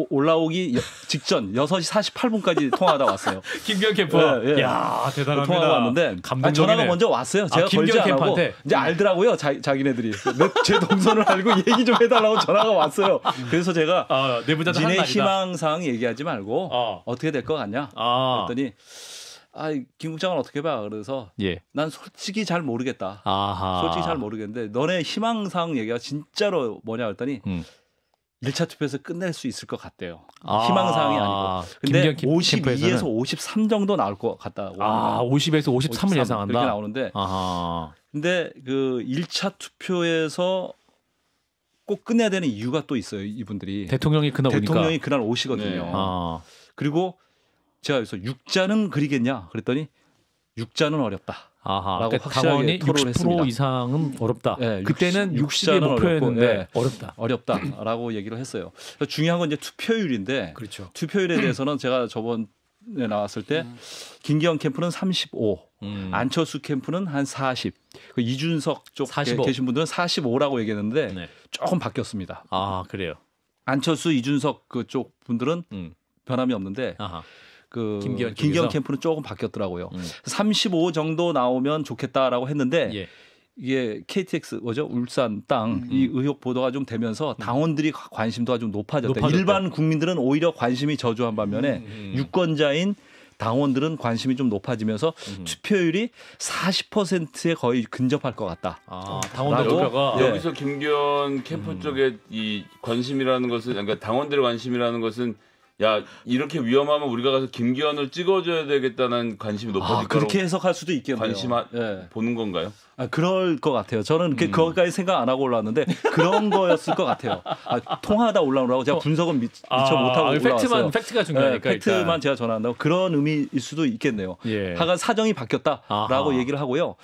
[SPEAKER 1] 올라오기 직전 6시 48분까지 통화하다 왔어요.
[SPEAKER 2] 김기현 캠프. 야, 대단합니다.
[SPEAKER 1] 통화가 왔는데 전화가 먼저 왔어요. 제가 걸지 않고 이제 알더라고요. 자기네들이 제 동선을 알고 얘기 좀 해달라고 전화가 왔어요. 그래서 제가 니네 희망사항 얘기하지 말고 어떻게 될 것 같냐 그랬더니 김 국장은 어떻게 봐? 그래서 난 솔직히 잘 모르겠다. 솔직히 잘 모르겠는데 너네 희망사항 얘기가 진짜로 뭐냐 그랬더니 1차 투표에서 끝낼 수 있을 것 같대요. 희망사항이 아니고. 근데 52에서 53 정도 나올 것 같다고.
[SPEAKER 2] 50에서 53을 예상한다.
[SPEAKER 1] 그렇게 나오는데. 근데 그 1차 투표에서 꼭 끝내야 되는 이유가 또 있어요. 이분들이.
[SPEAKER 2] 대통령이 그날
[SPEAKER 1] 오시거든요. 그리고 제가 여기서 6자는 그리겠냐 그랬더니 6자는 어렵다. 라고 확실하게 토론을 했습니다.
[SPEAKER 2] 60% 이상은 어렵다. 그때는 60의 목표였는데
[SPEAKER 1] 어렵다라고 얘기를 했어요. 중요한 건 이제 투표율인데 투표율에 대해서는 제가 저번 나왔을 때 김기현 캠프는 35, 안철수 캠프는 한 40, 그 이준석 쪽
[SPEAKER 2] 45.
[SPEAKER 1] 계신 분들은 45라고 얘기했는데 네. 조금 바뀌었습니다.
[SPEAKER 2] 아 그래요.
[SPEAKER 1] 안철수, 이준석 그쪽 분들은 변함이 없는데 그 김기현 캠프는 조금 바뀌었더라고요. 35 정도 나오면 좋겠다라고 했는데 예. 이게 KTX 뭐죠? 울산 땅 이 의혹 보도가 좀 되면서 당원들이 관심도가 좀 높아졌다. 일반 국민들은 오히려 관심이 저조한 반면에 유권자인 당원들은 관심이 좀 높아지면서 투표율이 40%에 거의 근접할 것 같다.
[SPEAKER 2] 당원들 투표가
[SPEAKER 4] 여기서 김기현 캠프 쪽에 이 관심이라는 것은 그러니까 당원들의 관심이라는 것은 야 이렇게 위험하면 우리가 가서 김기현을 찍어줘야 되겠다는 관심이 높아질 거라고
[SPEAKER 1] 그렇게 해석할 수도 있겠네요.
[SPEAKER 4] 관심 보는 건가요?
[SPEAKER 1] 그럴 것 같아요. 저는 그거까지 생각 안 하고 올라왔는데 그런 거였을 것 같아요. 통하다 올라오라고 제가 분석은 미처 못하고 올라왔어요.
[SPEAKER 2] 팩트가 중요하니까.
[SPEAKER 1] 팩트만
[SPEAKER 2] 일단.
[SPEAKER 1] 제가 전한다고 그런 의미일 수도 있겠네요.
[SPEAKER 2] 예.
[SPEAKER 1] 하여간 사정이 바뀌었다라고 얘기를 하고요.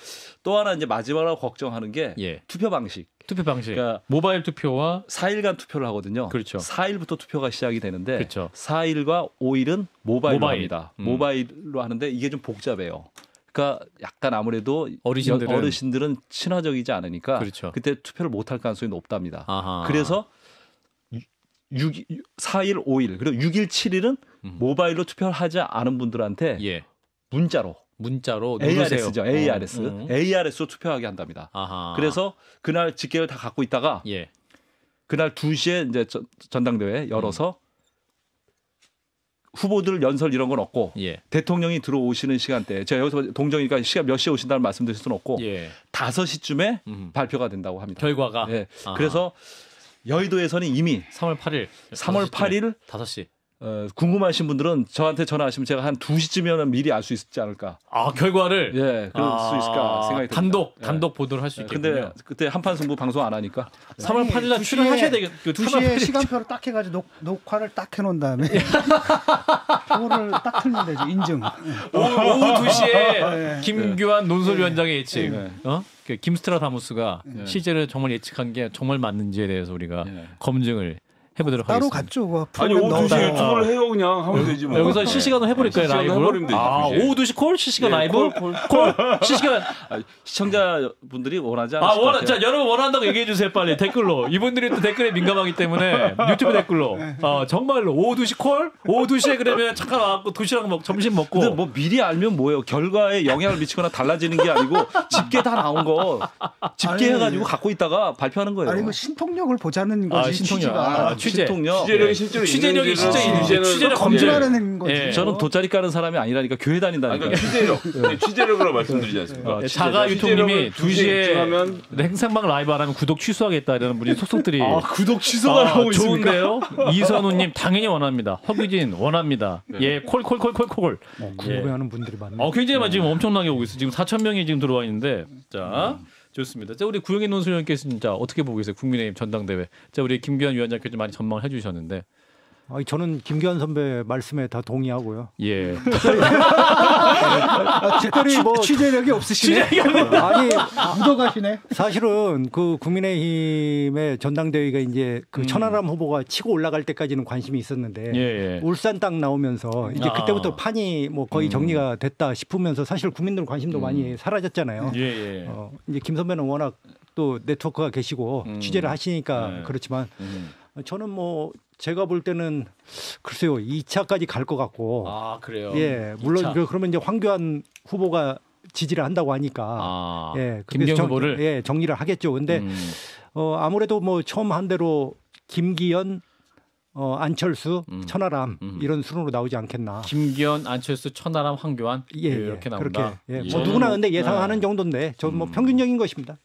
[SPEAKER 1] 또 하나 이제 마지막으로 걱정하는 게 투표 방식.
[SPEAKER 2] 투표 방식. 그러니까 모바일 투표와
[SPEAKER 1] 4일간 투표를 하거든요.
[SPEAKER 2] 그렇죠.
[SPEAKER 1] 4일부터 투표가 시작이 되는데
[SPEAKER 2] 그렇죠.
[SPEAKER 1] 4일과 5일은 모바일로 합니다. 모바일로 하는데 이게 좀 복잡해요. 그러니까 약간 아무래도 어르신들은 친화적이지 않으니까
[SPEAKER 2] 그렇죠.
[SPEAKER 1] 그때 투표를 못할 가능성이 높답니다. 그래서 4일, 5일 그리고 6일, 7일은 모바일로 투표를 하지 않은 분들한테 문자로 ARS죠. ARS로 투표하게 한답니다. 그래서 그날 집계를 다 갖고 있다가 그날 2시에 이제 전당대회 열어서 후보들 연설 이런 건 없고 대통령이 들어오시는 시간대 제가 여기서 동정이니까 시간 몇 시에 오신다는 말씀드릴 수는 없고 5시쯤에 발표가 된다고 합니다.
[SPEAKER 2] 결과가.
[SPEAKER 1] 그래서 여의도에서는 이미
[SPEAKER 2] 3월 8일 5시
[SPEAKER 1] 궁금하신 분들은 저한테 전화하시면 제가 한 2시쯤이면 미리 알 수 있지 않을까.
[SPEAKER 2] 결과를
[SPEAKER 1] 그럴 수 있을까 생각이 듭니다.
[SPEAKER 2] 단독 보도를 할 수 있겠군요.
[SPEAKER 1] 근데 그때 한판 승부 방송 안 하니까
[SPEAKER 2] 3월 8일 날 출연하셔야 되겠고
[SPEAKER 5] 2시에 시간표를 딱 해가지고 녹화를 딱 해놓은 다음에 그거를 딱 틀면 되죠. 인증.
[SPEAKER 2] 오후 2시에 김규환 논설위원장의 예측. 김스트라다무스가 시제를 정말 예측한 게 정말 맞는지에 대해서 우리가 검증을 해보도록
[SPEAKER 5] 따로
[SPEAKER 2] 하겠습니다.
[SPEAKER 5] 갔죠.
[SPEAKER 4] 아니 오후 2시에 유튜브를 해요 그냥 하면 되지 뭐.
[SPEAKER 2] 여기서 실시간으로 해버릴까요? 라이브로? 오후 2시 콜? 실시간 라이브? 콜? 실시간.
[SPEAKER 1] 시청자분들이 원하지 않으실
[SPEAKER 2] 자, 여러분 원한다고 얘기해 주세요 빨리 댓글로. 이분들이 또 댓글에 민감하기 때문에 유튜브 댓글로. 정말로 오후 2시 콜? 오후 2시에 그러면 잠깐 와갖고 도시락 점심 먹고.
[SPEAKER 1] 근데 뭐 미리 알면 뭐예요? 결과에 영향을 미치거나 달라지는 게 아니고 집계 다 나온 거 집계해가지고 갖고 있다가 발표하는 거예요.
[SPEAKER 5] 아니 그 신통력을 보자는 거지.
[SPEAKER 1] 신통력.
[SPEAKER 4] 취재력이 실제로
[SPEAKER 2] 취재력이 진짜 있는지 취재력
[SPEAKER 5] 검증하는 거지.
[SPEAKER 1] 저는 돗자리 까는 사람이 아니라니까 교회 다닌다니까.
[SPEAKER 4] 취재력으로 말씀드리지 않습니까?
[SPEAKER 2] 자가 유통님이 2시에 행상방 라이브 안 하면 구독 취소하겠다 이러는 분이 속속들이.
[SPEAKER 1] 구독 취소가 나오고 있습니까?
[SPEAKER 2] 좋은데요. 이선우님 당연히 원합니다. 허규진 원합니다. 콜.
[SPEAKER 3] 궁금해하는 분들이 많네요.
[SPEAKER 2] 굉장히 많이 지금 엄청나게 오고 있어요. 지금 4,000명이 지금 들어와 있는데 자. 좋습니다. 자, 우리 구영인 논술위원께서 진짜 어떻게 보고 계세요? 국민의힘 전당대회. 자, 우리 김기현 위원장께서 많이 전망을 해주셨는데.
[SPEAKER 3] 저는 김기현 선배 말씀에 다 동의하고요.
[SPEAKER 5] 특별히 뭐 취재력이 없으시네.
[SPEAKER 3] 아니
[SPEAKER 5] 묻어가시네.
[SPEAKER 3] 사실은 그 국민의힘의 전당대회가 이제 그 천하람 후보가 치고 올라갈 때까지는 관심이 있었는데 울산 땅 나오면서 이제 그때부터 판이 뭐 거의 정리가 됐다 싶으면서 사실 국민들 관심도 많이 사라졌잖아요. 이제 김 선배는 워낙 또 네트워크가 계시고 취재를 하시니까 그렇지만 저는 뭐 제가 볼 때는 글쎄요 2차까지 갈 것 같고.
[SPEAKER 2] 그래요.
[SPEAKER 3] 물론 2차. 그러면 이제 황교안 후보가 지지를 한다고 하니까
[SPEAKER 2] 김기현 후보를
[SPEAKER 3] 정리를 하겠죠. 근데 아무래도 뭐 처음 한 대로 김기현 안철수, 천하람 이런 순으로 나오지 않겠나.
[SPEAKER 2] 김기현, 안철수, 천하람, 황교안 이렇게 나온다.
[SPEAKER 3] 뭐 누구나 근데 예상하는 정도인데 저 뭐 평균적인 것입니다.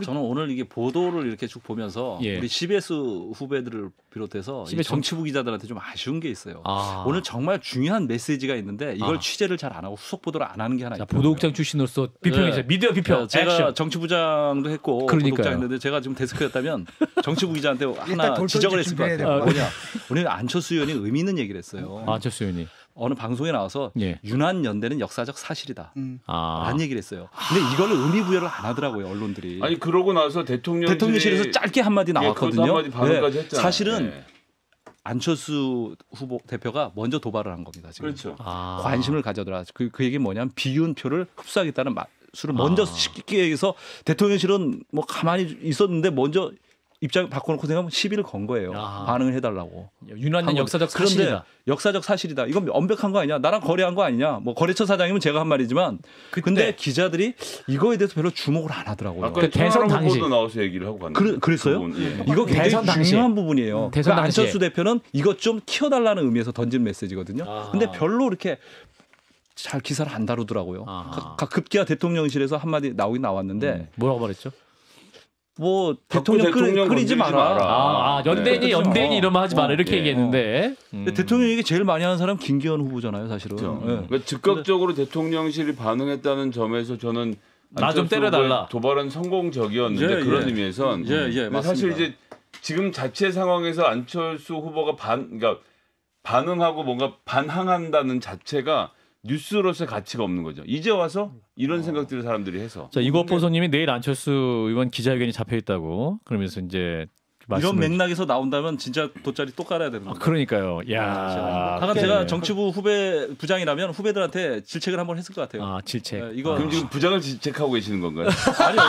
[SPEAKER 1] 저는 오늘 이게 보도를 이렇게 쭉 보면서 우리 CBS 후배들을 비롯해서 정치부 기자들한테 좀 아쉬운 게 있어요. 오늘 정말 중요한 메시지가 있는데 이걸 취재를 잘 안 하고 후속 보도를 안 하는 게 하나 있어요.
[SPEAKER 2] 보도국장 출신으로서 비평이죠. 미디어 비평.
[SPEAKER 1] 제가
[SPEAKER 2] 액션.
[SPEAKER 1] 정치부장도 했고 보도국장 했는데 제가 지금 데스크였다면 정치부 기자한테 하나 지적을 했을 것 같아요. 뭐냐? 오늘 안철수 의원이 의미 있는 얘기를 했어요.
[SPEAKER 2] 안철수 의원이
[SPEAKER 1] 어느 방송에 나와서 윤한 연대는 역사적 사실이다. 라는 얘기를 했어요. 근데 이걸 의미 부여를 안 하더라고요 언론들이.
[SPEAKER 4] 아니 그러고 나서 대통령실에서
[SPEAKER 1] 짧게 한마디 나왔거든요.
[SPEAKER 4] 한마디 발언까지 했잖아요.
[SPEAKER 1] 사실은 안철수 후보 대표가 먼저 도발을 한 겁니다. 지금.
[SPEAKER 4] 그렇죠.
[SPEAKER 1] 관심을 가져더라. 그 얘기 뭐냐면 비윤 표를 흡수하겠다는 수를 먼저 쉽게 얘기해서 대통령실은 뭐 가만히 있었는데 먼저 입장 바꿔놓고 생각하면 시비를 건 거예요. 반응을 해달라고.
[SPEAKER 2] 유난한 역사적 사실이다.
[SPEAKER 1] 역사적 사실이다. 이건 완벽한 거 아니냐. 나랑 거래한 거 아니냐. 뭐 거래처 사장이면 제가 한 말이지만 근데 기자들이 이거에 대해서 별로 주목을 안 하더라고요.
[SPEAKER 4] 아까 대선 당시 나와서 얘기를 하고 갔는데.
[SPEAKER 1] 그랬어요?
[SPEAKER 4] 예.
[SPEAKER 1] 이거 굉장히 중요한 부분이에요. 그러니까 안철수 대표는 이것 좀 키워달라는 의미에서 던진 메시지거든요. 근데 별로 이렇게 잘 기사를 안 다루더라고요. 급기야 대통령실에서 한마디 나왔는데
[SPEAKER 2] 뭐라고 말했죠?
[SPEAKER 1] 뭐 대통령 끓이지 마라.
[SPEAKER 2] 연대인이 이러면 하지 마라 이렇게 얘기했는데
[SPEAKER 1] 대통령 얘기 제일 많이 하는 사람 김기현 후보잖아요, 사실은.
[SPEAKER 4] 그렇죠. 그러니까 즉각적으로 대통령실이 반응했다는 점에서 저는
[SPEAKER 2] 나 좀 때려달라.
[SPEAKER 4] 도발은 성공적이었는데 그런 의미에선 사실 이제 지금 자체 상황에서 안철수 후보가 그러니까 반응하고 뭔가 반항한다는 자체가 뉴스로서의 가치가 없는 거죠. 이제 와서 이런 생각들을 사람들이 해서.
[SPEAKER 2] 자, 이것보소님이 내일 안철수 의원 기자회견이 잡혀 있다고 그러면서 이제
[SPEAKER 1] 이런 맥락에서 나온다면 진짜 돗자리 또 깔아야 되는 거예요.
[SPEAKER 2] 그러니까요. 야.
[SPEAKER 1] 하여간 제가 정치부 부장이라면 후배들한테 질책을 한번 했을 것 같아요.
[SPEAKER 2] 질책.
[SPEAKER 1] 네, 이거
[SPEAKER 4] 그럼 지금 부장을 질책하고 계시는 건가요?
[SPEAKER 1] 아니요.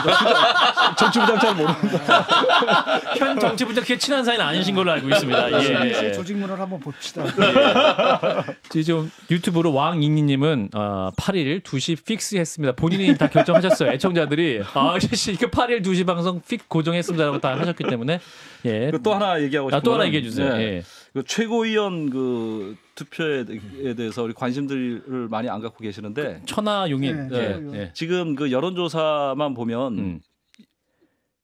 [SPEAKER 1] 정치부장 잘 모르는데.
[SPEAKER 2] 현 정치부장 그렇게 친한 사이는 아니신 걸로 알고 있습니다.
[SPEAKER 5] 예. 조직문을 한번 봅시다.
[SPEAKER 2] 지금 유튜브로 왕잉니님은 8일 2시 픽스했습니다. 본인이 다 결정하셨어요. 애청자들이 이거 8일 2시 방송 픽 고정했습니다라고 다 하셨기 때문에 예.
[SPEAKER 1] 또 하나 얘기하고 싶어요.
[SPEAKER 2] 또 하나 얘기해 주세요.
[SPEAKER 1] 네.
[SPEAKER 2] 예.
[SPEAKER 1] 그 최고위원 그 투표에 대해서 우리 관심들을 많이 안 갖고 계시는데
[SPEAKER 2] 천하용인
[SPEAKER 1] 지금 그 여론조사만 보면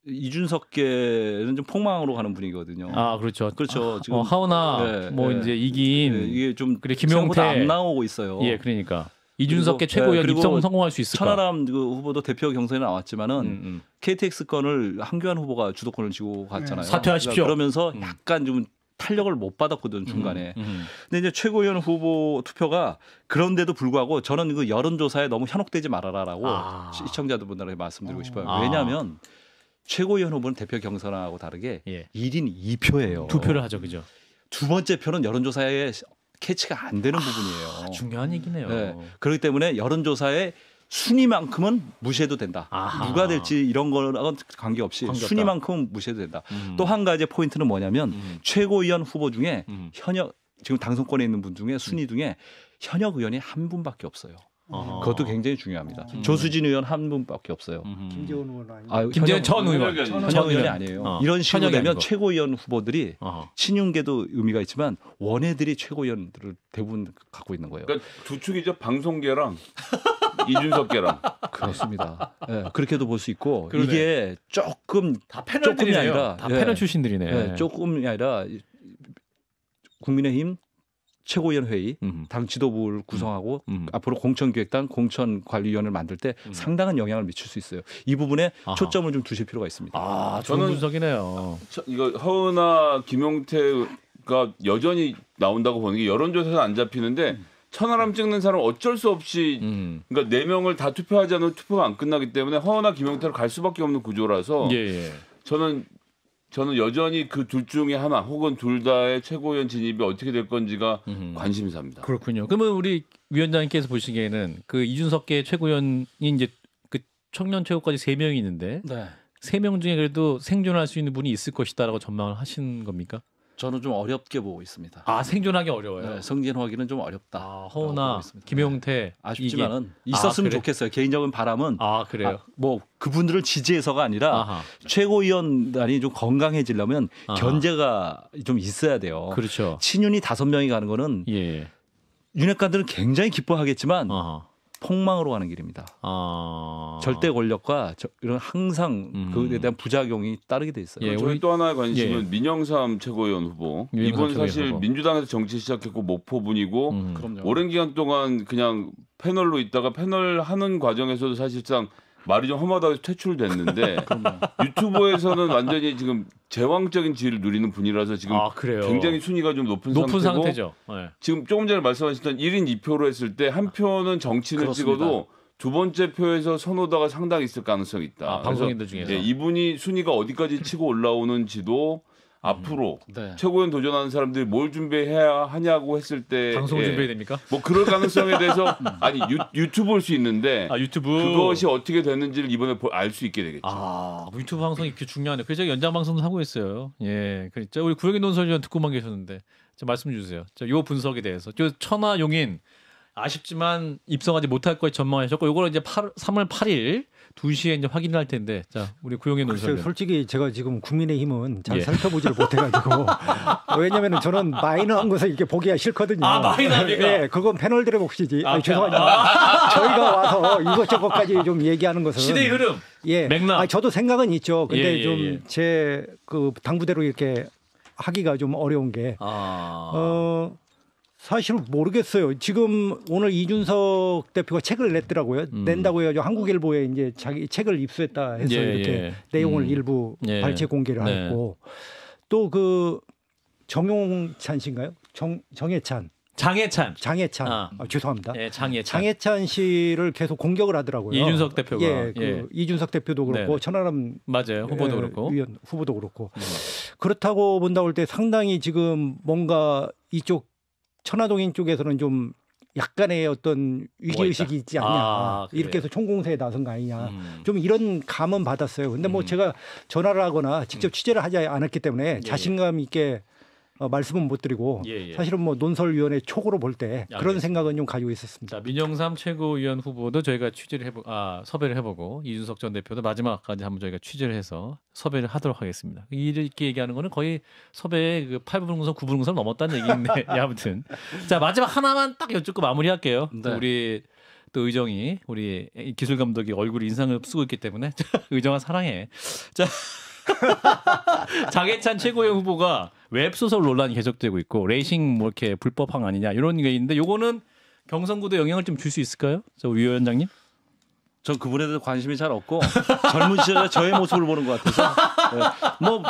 [SPEAKER 1] 이준석계는 좀 폭망으로 가는 분위기거든요.
[SPEAKER 2] 그렇죠.
[SPEAKER 1] 그렇죠. 지금
[SPEAKER 2] 하오나 이제 이긴
[SPEAKER 1] 이게 좀
[SPEAKER 2] 그래 김용태
[SPEAKER 1] 안 나오고 있어요.
[SPEAKER 2] 예, 그러니까. 이준석계 최고위원 입성은 성공할 수 있을까?
[SPEAKER 1] 천하람 그 후보도 대표 경선에 나왔지만은 KTX 건을 한교안 후보가 주도권을 쥐고 갔잖아요.
[SPEAKER 2] 사퇴하십시오.
[SPEAKER 1] 그러면서 약간 좀 탄력을 못 받았거든 중간에. 근데 이제 최고위원 후보 투표가 그런데도 불구하고 저는 그 여론조사에 너무 현혹되지 말아라라고 시청자분들에게 말씀드리고 싶어요. 왜냐하면 최고위원 후보는 대표 경선하고 다르게 1인 2표예요.
[SPEAKER 2] 2표를 하죠, 그죠?
[SPEAKER 1] 두 번째 표는 여론조사에 캐치가 안 되는 부분이에요.
[SPEAKER 2] 중요한 얘기네요.
[SPEAKER 1] 네. 그렇기 때문에 여론조사의 순위만큼은 무시해도 된다. 누가 될지 이런 거랑은 관계없이 순위만큼은 무시해도 된다. 또 한 가지 포인트는 뭐냐면 최고위원 후보 중에 현역 지금 당선권에 있는 분 중에 순위 중에 현역 의원이 한 분밖에 없어요. 그것도 굉장히 중요합니다. 조수진 의원 한 분밖에 없어요.
[SPEAKER 3] 김재원 의원 아니에요?
[SPEAKER 2] 김재원 전 의원.
[SPEAKER 1] 현역 의원이 아니에요. 이런 식으로 되면 최고위원 후보들이 친윤계도 의미가 있지만 원외들이 최고위원들을 대부분 갖고 있는 거예요.
[SPEAKER 4] 그러니까 두 축이죠. 방송계랑 이준석계랑.
[SPEAKER 1] 그렇습니다. 네, 그렇게도 볼 수 있고 이게 조금
[SPEAKER 2] 다 패널들이 아니라 다 패널 출신들이네.
[SPEAKER 1] 조금이 아니라 국민의힘 최고위원 회의, 당 지도부를 구성하고 앞으로 공천기획단, 공천관리위원회를 만들 때 상당한 영향을 미칠 수 있어요. 이 부분에 초점을 좀 두실 필요가 있습니다.
[SPEAKER 2] 좋은 분석이네요.
[SPEAKER 4] 이거 허은하, 김용태가 여전히 나온다고 보는 게 여론조사에서 안 잡히는데 천하람 찍는 사람 어쩔 수 없이 그러니까 4명을 다 투표하지 않으면 투표가 안 끝나기 때문에 허은하, 김용태로 갈 수밖에 없는 구조라서 저는 여전히 그 둘 중에 하나 혹은 둘 다의 최고위원 진입이 어떻게 될 건지가 관심사입니다.
[SPEAKER 2] 그렇군요. 그러면 우리 위원장님께서 보시기에는 그 이준석계 최고위원이 이제 그 청년 최고까지 3명이 있는데 3명 중에 그래도 생존할 수 있는 분이 있을 것이다라고 전망을 하신 겁니까?
[SPEAKER 1] 저는 좀 어렵게 보고 있습니다.
[SPEAKER 2] 생존하기 어려워요.
[SPEAKER 1] 승진하기는 좀 어렵다.
[SPEAKER 2] 허은하, 김용태
[SPEAKER 1] 아쉽지만은 있었으면 좋겠어요. 개인적인 바람은
[SPEAKER 2] 그래요.
[SPEAKER 1] 뭐 그분들을 지지해서가 아니라 최고위원단이 좀 건강해지려면 견제가 좀 있어야 돼요.
[SPEAKER 2] 그렇죠.
[SPEAKER 1] 친윤이 5명이 가는 거는 윤핵관들은 굉장히 기뻐하겠지만 폭망으로 가는 길입니다. 절대 권력과 이런 항상 그에 대한 부작용이 따르게 돼 있어요.
[SPEAKER 4] 저희 또 하나의 관심은 민영삼 최고위원 후보. 이분 사실 민주당에서 정치 시작했고 목포분이고 오랜 기간 동안 그냥 패널로 있다가 패널 하는 과정에서도 사실상 말이 좀 험하다고 퇴출됐는데 유튜브에서는 완전히 지금 제왕적인 지위를 누리는 분이라서 지금 굉장히 순위가 좀 높은
[SPEAKER 2] 상태죠.
[SPEAKER 4] 지금 조금 전에 말씀하셨던 1인 2표로 했을 때 한 표는 정치인을 찍어도 두 번째 표에서 선호도가 상당히 있을 가능성이 있다.
[SPEAKER 2] 방송인들 중에서.
[SPEAKER 4] 이분이 순위가 어디까지 치고 올라오는지도 앞으로 최고위원 도전하는 사람들이 뭘 준비해야 하냐고 했을 때
[SPEAKER 2] 방송 준비해야 됩니까?
[SPEAKER 4] 뭐 그럴 가능성에 대해서 아니 유튜브 볼 수 있는데
[SPEAKER 2] 유튜브
[SPEAKER 4] 그것이 어떻게 되는지를 이번에 알 수 있게 되겠죠.
[SPEAKER 2] 유튜브 방송이 이렇게 중요하네요. 그래서 연장 방송도 하고 있어요. 예, 그렇죠. 우리 구영인 논설위원 듣고만 계셨는데 말씀 주세요. 요 분석에 대해서 천하 용인 아쉽지만 입성하지 못할 것 전망하셨고 요거는 이제 3월 8일 2시에 이제 확인을 할 텐데 우리 구영인 논설위원.
[SPEAKER 3] 솔직히 제가 지금 국민의힘은 잘 살펴보지를 못해가지고 왜냐면은 저는 마이너한 것을 이렇게 보기가 싫거든요.
[SPEAKER 2] 마이너합니까?
[SPEAKER 3] 네, 그건 패널들의 몫이지. 죄송합니다. 저희가 와서 이것저것까지 좀 얘기하는 것은
[SPEAKER 2] 시대의 흐름. 맥락.
[SPEAKER 3] 저도 생각은 있죠. 근데 좀 제 그 당부대로 이렇게 하기가 좀 어려운 게 사실 모르겠어요. 지금 오늘 이준석 대표가 책을 냈더라고요. 낸다고 해가지고 한국일보에 이제 자기 책을 입수했다 해서 이렇게 내용을 일부 발췌 공개를 했고 또 그 정용찬 씨인가요? 장해찬. 죄송합니다. 장해찬 씨를 계속 공격을 하더라고요.
[SPEAKER 2] 이준석 대표가.
[SPEAKER 3] 이준석 대표도 그렇고 천하람
[SPEAKER 2] 맞아요. 후보도 그렇고.
[SPEAKER 3] 위원 후보도 그렇고. 그렇다고 본다고 할 때 상당히 지금 뭔가 이쪽 천화동인 쪽에서는 좀 약간의 어떤 위기의식이 있지 않냐. 이렇게 해서 총공세에 나선 거 아니냐. 좀 이런 감은 받았어요. 근데 뭐 제가 전화를 하거나 직접 취재를 하지 않았기 때문에 자신감 있게 말씀은 못 드리고 사실은 뭐 논설위원회 촉으로 볼 때 그런 생각은 좀 가지고 있었습니다.
[SPEAKER 2] 민영삼 최고위원 후보도 저희가 섭외를 해보고 이준석 전 대표도 마지막까지 한번 저희가 취재를 해서 섭외를 하도록 하겠습니다. 이렇게 얘기하는 거는 거의 섭외의 그 8분응선 9분응선 넘었다는 얘기인데 아무튼 마지막 하나만 딱 여쭙고 마무리할게요. 우리 또 의정이 우리 기술 감독이 얼굴에 인상을 쓰고 있기 때문에 의정아 사랑해. 장해찬 최고위원 후보가 웹소설 논란이 계속되고 있고 레이싱 뭐 이렇게 불법항 아니냐 이런 게 있는데 요거는 경선구도에 영향을 좀 줄 수 있을까요? 위 위원장님?
[SPEAKER 1] 전 그분에 대해서 관심이 잘 없고 젊은 시절에 저의 모습을 보는 것 같아서 뭐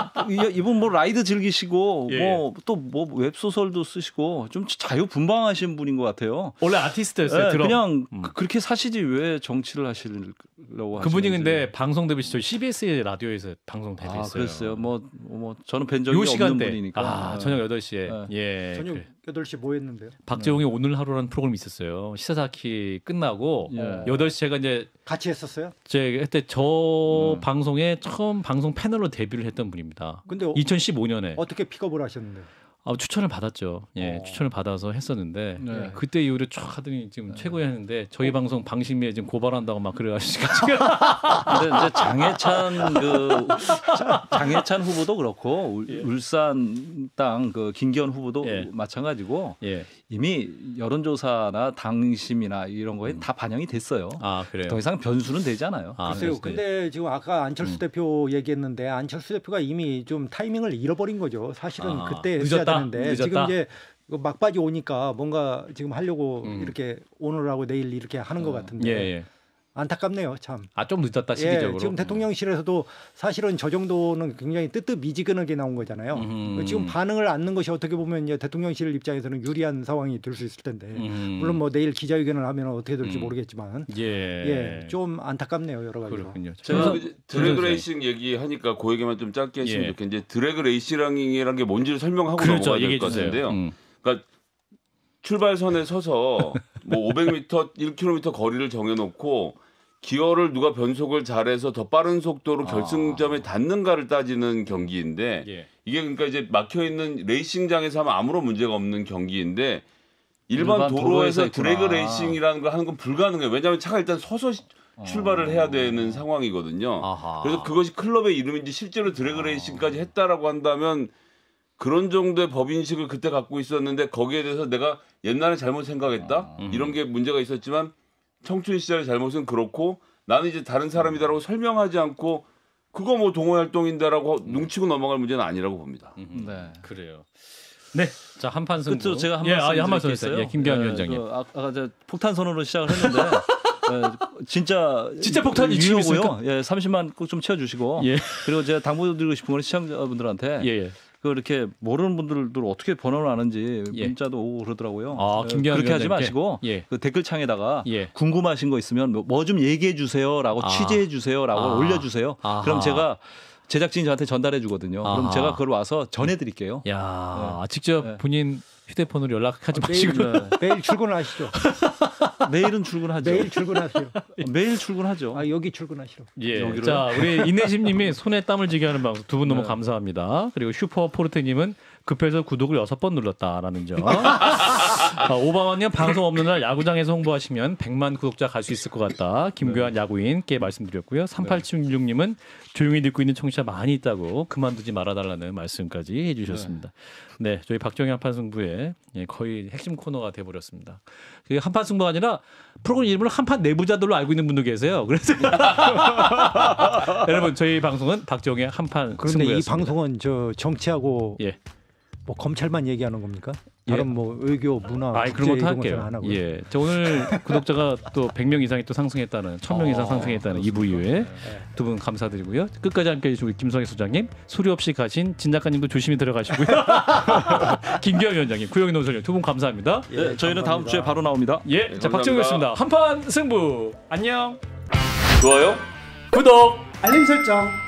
[SPEAKER 1] 이분 뭐 라이드 즐기시고 뭐 또 뭐 웹소설도 쓰시고 좀 자유분방하신 분인 것 같아요.
[SPEAKER 2] 원래 아티스트였어요.
[SPEAKER 1] 그냥 그렇게 사시지 왜 정치를 하시려고
[SPEAKER 2] 그분이
[SPEAKER 1] 하시는지.
[SPEAKER 2] 근데 방송 데뷔 시절 CBS 라디오에서 방송 데뷔했어요.
[SPEAKER 1] 그랬어요. 뭐 저는 뵌 적이 없는 분이니까.
[SPEAKER 2] 저녁 8시에.
[SPEAKER 3] 저녁 8시 뭐 했는데요?
[SPEAKER 2] 박재홍이 오늘 하루라는 프로그램이 있었어요. 시사사키 끝나고 8시 제가 이제
[SPEAKER 3] 같이 했었어요?
[SPEAKER 2] 제가 그때 방송에 처음 방송 패널로 데뷔를 했던 분입니다.
[SPEAKER 3] 근데
[SPEAKER 2] 2015년에
[SPEAKER 3] 어떻게 픽업을 하셨는데?
[SPEAKER 2] 추천을 받았죠. 추천을 받아서 했었는데 그때 이후로 쫙 하더니 지금 최고위 하는데 저희 방송 방심위에 지금 고발한다고 막 그래가지고.
[SPEAKER 1] 근데 이제 장해찬 후보도 그렇고 울산 땅 그 김기현 후보도 마찬가지고 이미 여론조사나 당심이나 이런 거에 다 반영이 됐어요.
[SPEAKER 2] 그래요?
[SPEAKER 1] 더 이상 변수는 되지 않아요.
[SPEAKER 3] 글쎄요. 근데 지금 아까 안철수 대표 얘기했는데 안철수 대표가 이미 좀 타이밍을 잃어버린 거죠. 사실은 그때 했어야 되는데 지금 이제 막바지 오니까 뭔가 지금 하려고 이렇게 오늘하고 내일 이렇게 하는 것 같은데 안타깝네요, 참.
[SPEAKER 2] 좀 늦었다 시기적으로.
[SPEAKER 3] 지금 대통령실에서도 사실은 저 정도는 굉장히 뜨뜻미지근하게 나온 거잖아요. 지금 반응을 않는 것이 어떻게 보면 이제 대통령실 입장에서는 유리한 상황이 될 수 있을 텐데 물론 뭐 내일 기자회견을 하면 어떻게 될지 모르겠지만 좀 안타깝네요, 여러 가지로.
[SPEAKER 2] 그렇군요.
[SPEAKER 4] 제가 드래그 레이싱 얘기하니까 그 얘기만 좀 짧게 했으면 좋겠는데 드래그 레이싱이라는 게 뭔지를 설명하고 넘어가야 될 것 같은데요. 그러니까 출발선에 서서 뭐 500m, 1km 거리를 정해놓고 기어를 누가 변속을 잘해서 더 빠른 속도로 결승점에 닿는가를 따지는 경기인데 이게 그러니까 이제 막혀 있는 레이싱장에서 하면 아무런 문제가 없는 경기인데 일반 도로에서 드래그 레이싱이라는 걸 하는 건 불가능해요. 왜냐하면 차가 일단 서서 출발을 해야 되는 상황이거든요. 그래서 그것이 클럽의 이름인지 실제로 드래그 레이싱까지 했다라고 한다면 그런 정도의 법인식을 그때 갖고 있었는데 거기에 대해서 내가 옛날에 잘못 생각했다 이런 게 문제가 있었지만 청춘 시절의 잘못은 그렇고 나는 이제 다른 사람이다라고 설명하지 않고 그거 뭐 동호활동인데라고 눈치고 넘어갈 문제는 아니라고 봅니다.
[SPEAKER 2] 네, 그래요. 네, 자 한판 승부.
[SPEAKER 1] 끝으로 제가 한 말씀 드릴게요.
[SPEAKER 2] 김기현 위원장님.
[SPEAKER 1] 아까 폭탄 선언으로 시작을 했는데 진짜
[SPEAKER 2] 폭탄이
[SPEAKER 1] 유효고요. 30만 꼭 좀 채워주시고 그리고 제가 당부드리고 싶은 건 시청자분들한테. 그렇게 모르는 분들도 어떻게 번호를 아는지 문자도 오고 그러더라고요. 그렇게 하지 마시고 그 댓글창에다가 궁금하신 거 있으면 뭐 좀 얘기해 주세요라고 취재해 주세요라고 올려주세요. 그럼 제가 제작진이 저한테 전달해 주거든요. 그럼 제가 그걸 와서 전해드릴게요.
[SPEAKER 2] 야, 네. 직접 본인 휴대폰으로 연락하지 마시고
[SPEAKER 3] 매일 출근하시죠.
[SPEAKER 1] 내일은 출근하죠.
[SPEAKER 3] 매일 출근하세요.
[SPEAKER 1] 매일 출근하죠.
[SPEAKER 3] 여기 출근하시러.
[SPEAKER 2] 예. 여기로요? 자, 우리 인내심님이 손에 땀을 쥐게 하는 방송 두 분 너무 감사합니다. 그리고 슈퍼포르테님은 급해서 구독을 6번 눌렀다라는 점. 오바마님 방송 없는 날 야구장에서 홍보하시면 100만 구독자 갈 수 있을 것 같다. 김교환 야구인께 말씀드렸고요. 3876님은 조용히 듣고 있는 청취자 많이 있다고 그만두지 말아달라는 말씀까지 해주셨습니다. 네, 저희 박정희 한판승부의 거의 핵심 코너가 돼버렸습니다. 한판승부가 아니라 프로그램 이름을 한판 내부자들로 알고 있는 분도 계세요. 그래서 여러분 저희 방송은 박정희 한판승부였습니다.
[SPEAKER 3] 그런데 이 방송은 저 정치하고 뭐 검찰만 얘기하는 겁니까? 다른 뭐 외교, 문화,
[SPEAKER 2] 그런 것도 할게요. 예, 저 오늘 구독자가 또 100명 이상이 또 상승했다는 1000명 이상 상승했다는 2부 이후에 두 분 감사드리고요. 끝까지 함께해 주신 우리 김성희 소장님, 소리 없이 가신 진 작가님도 조심히 들어가시고요. 김기현 위원장님, 구영인 논설님 두 분 감사합니다.
[SPEAKER 1] 예, 저희는 감사합니다. 다음 주에 바로 나옵니다.
[SPEAKER 2] 예, 자 박정희였습니다. 한판 승부 안녕.
[SPEAKER 4] 좋아요,
[SPEAKER 2] 구독,
[SPEAKER 5] 알림 설정.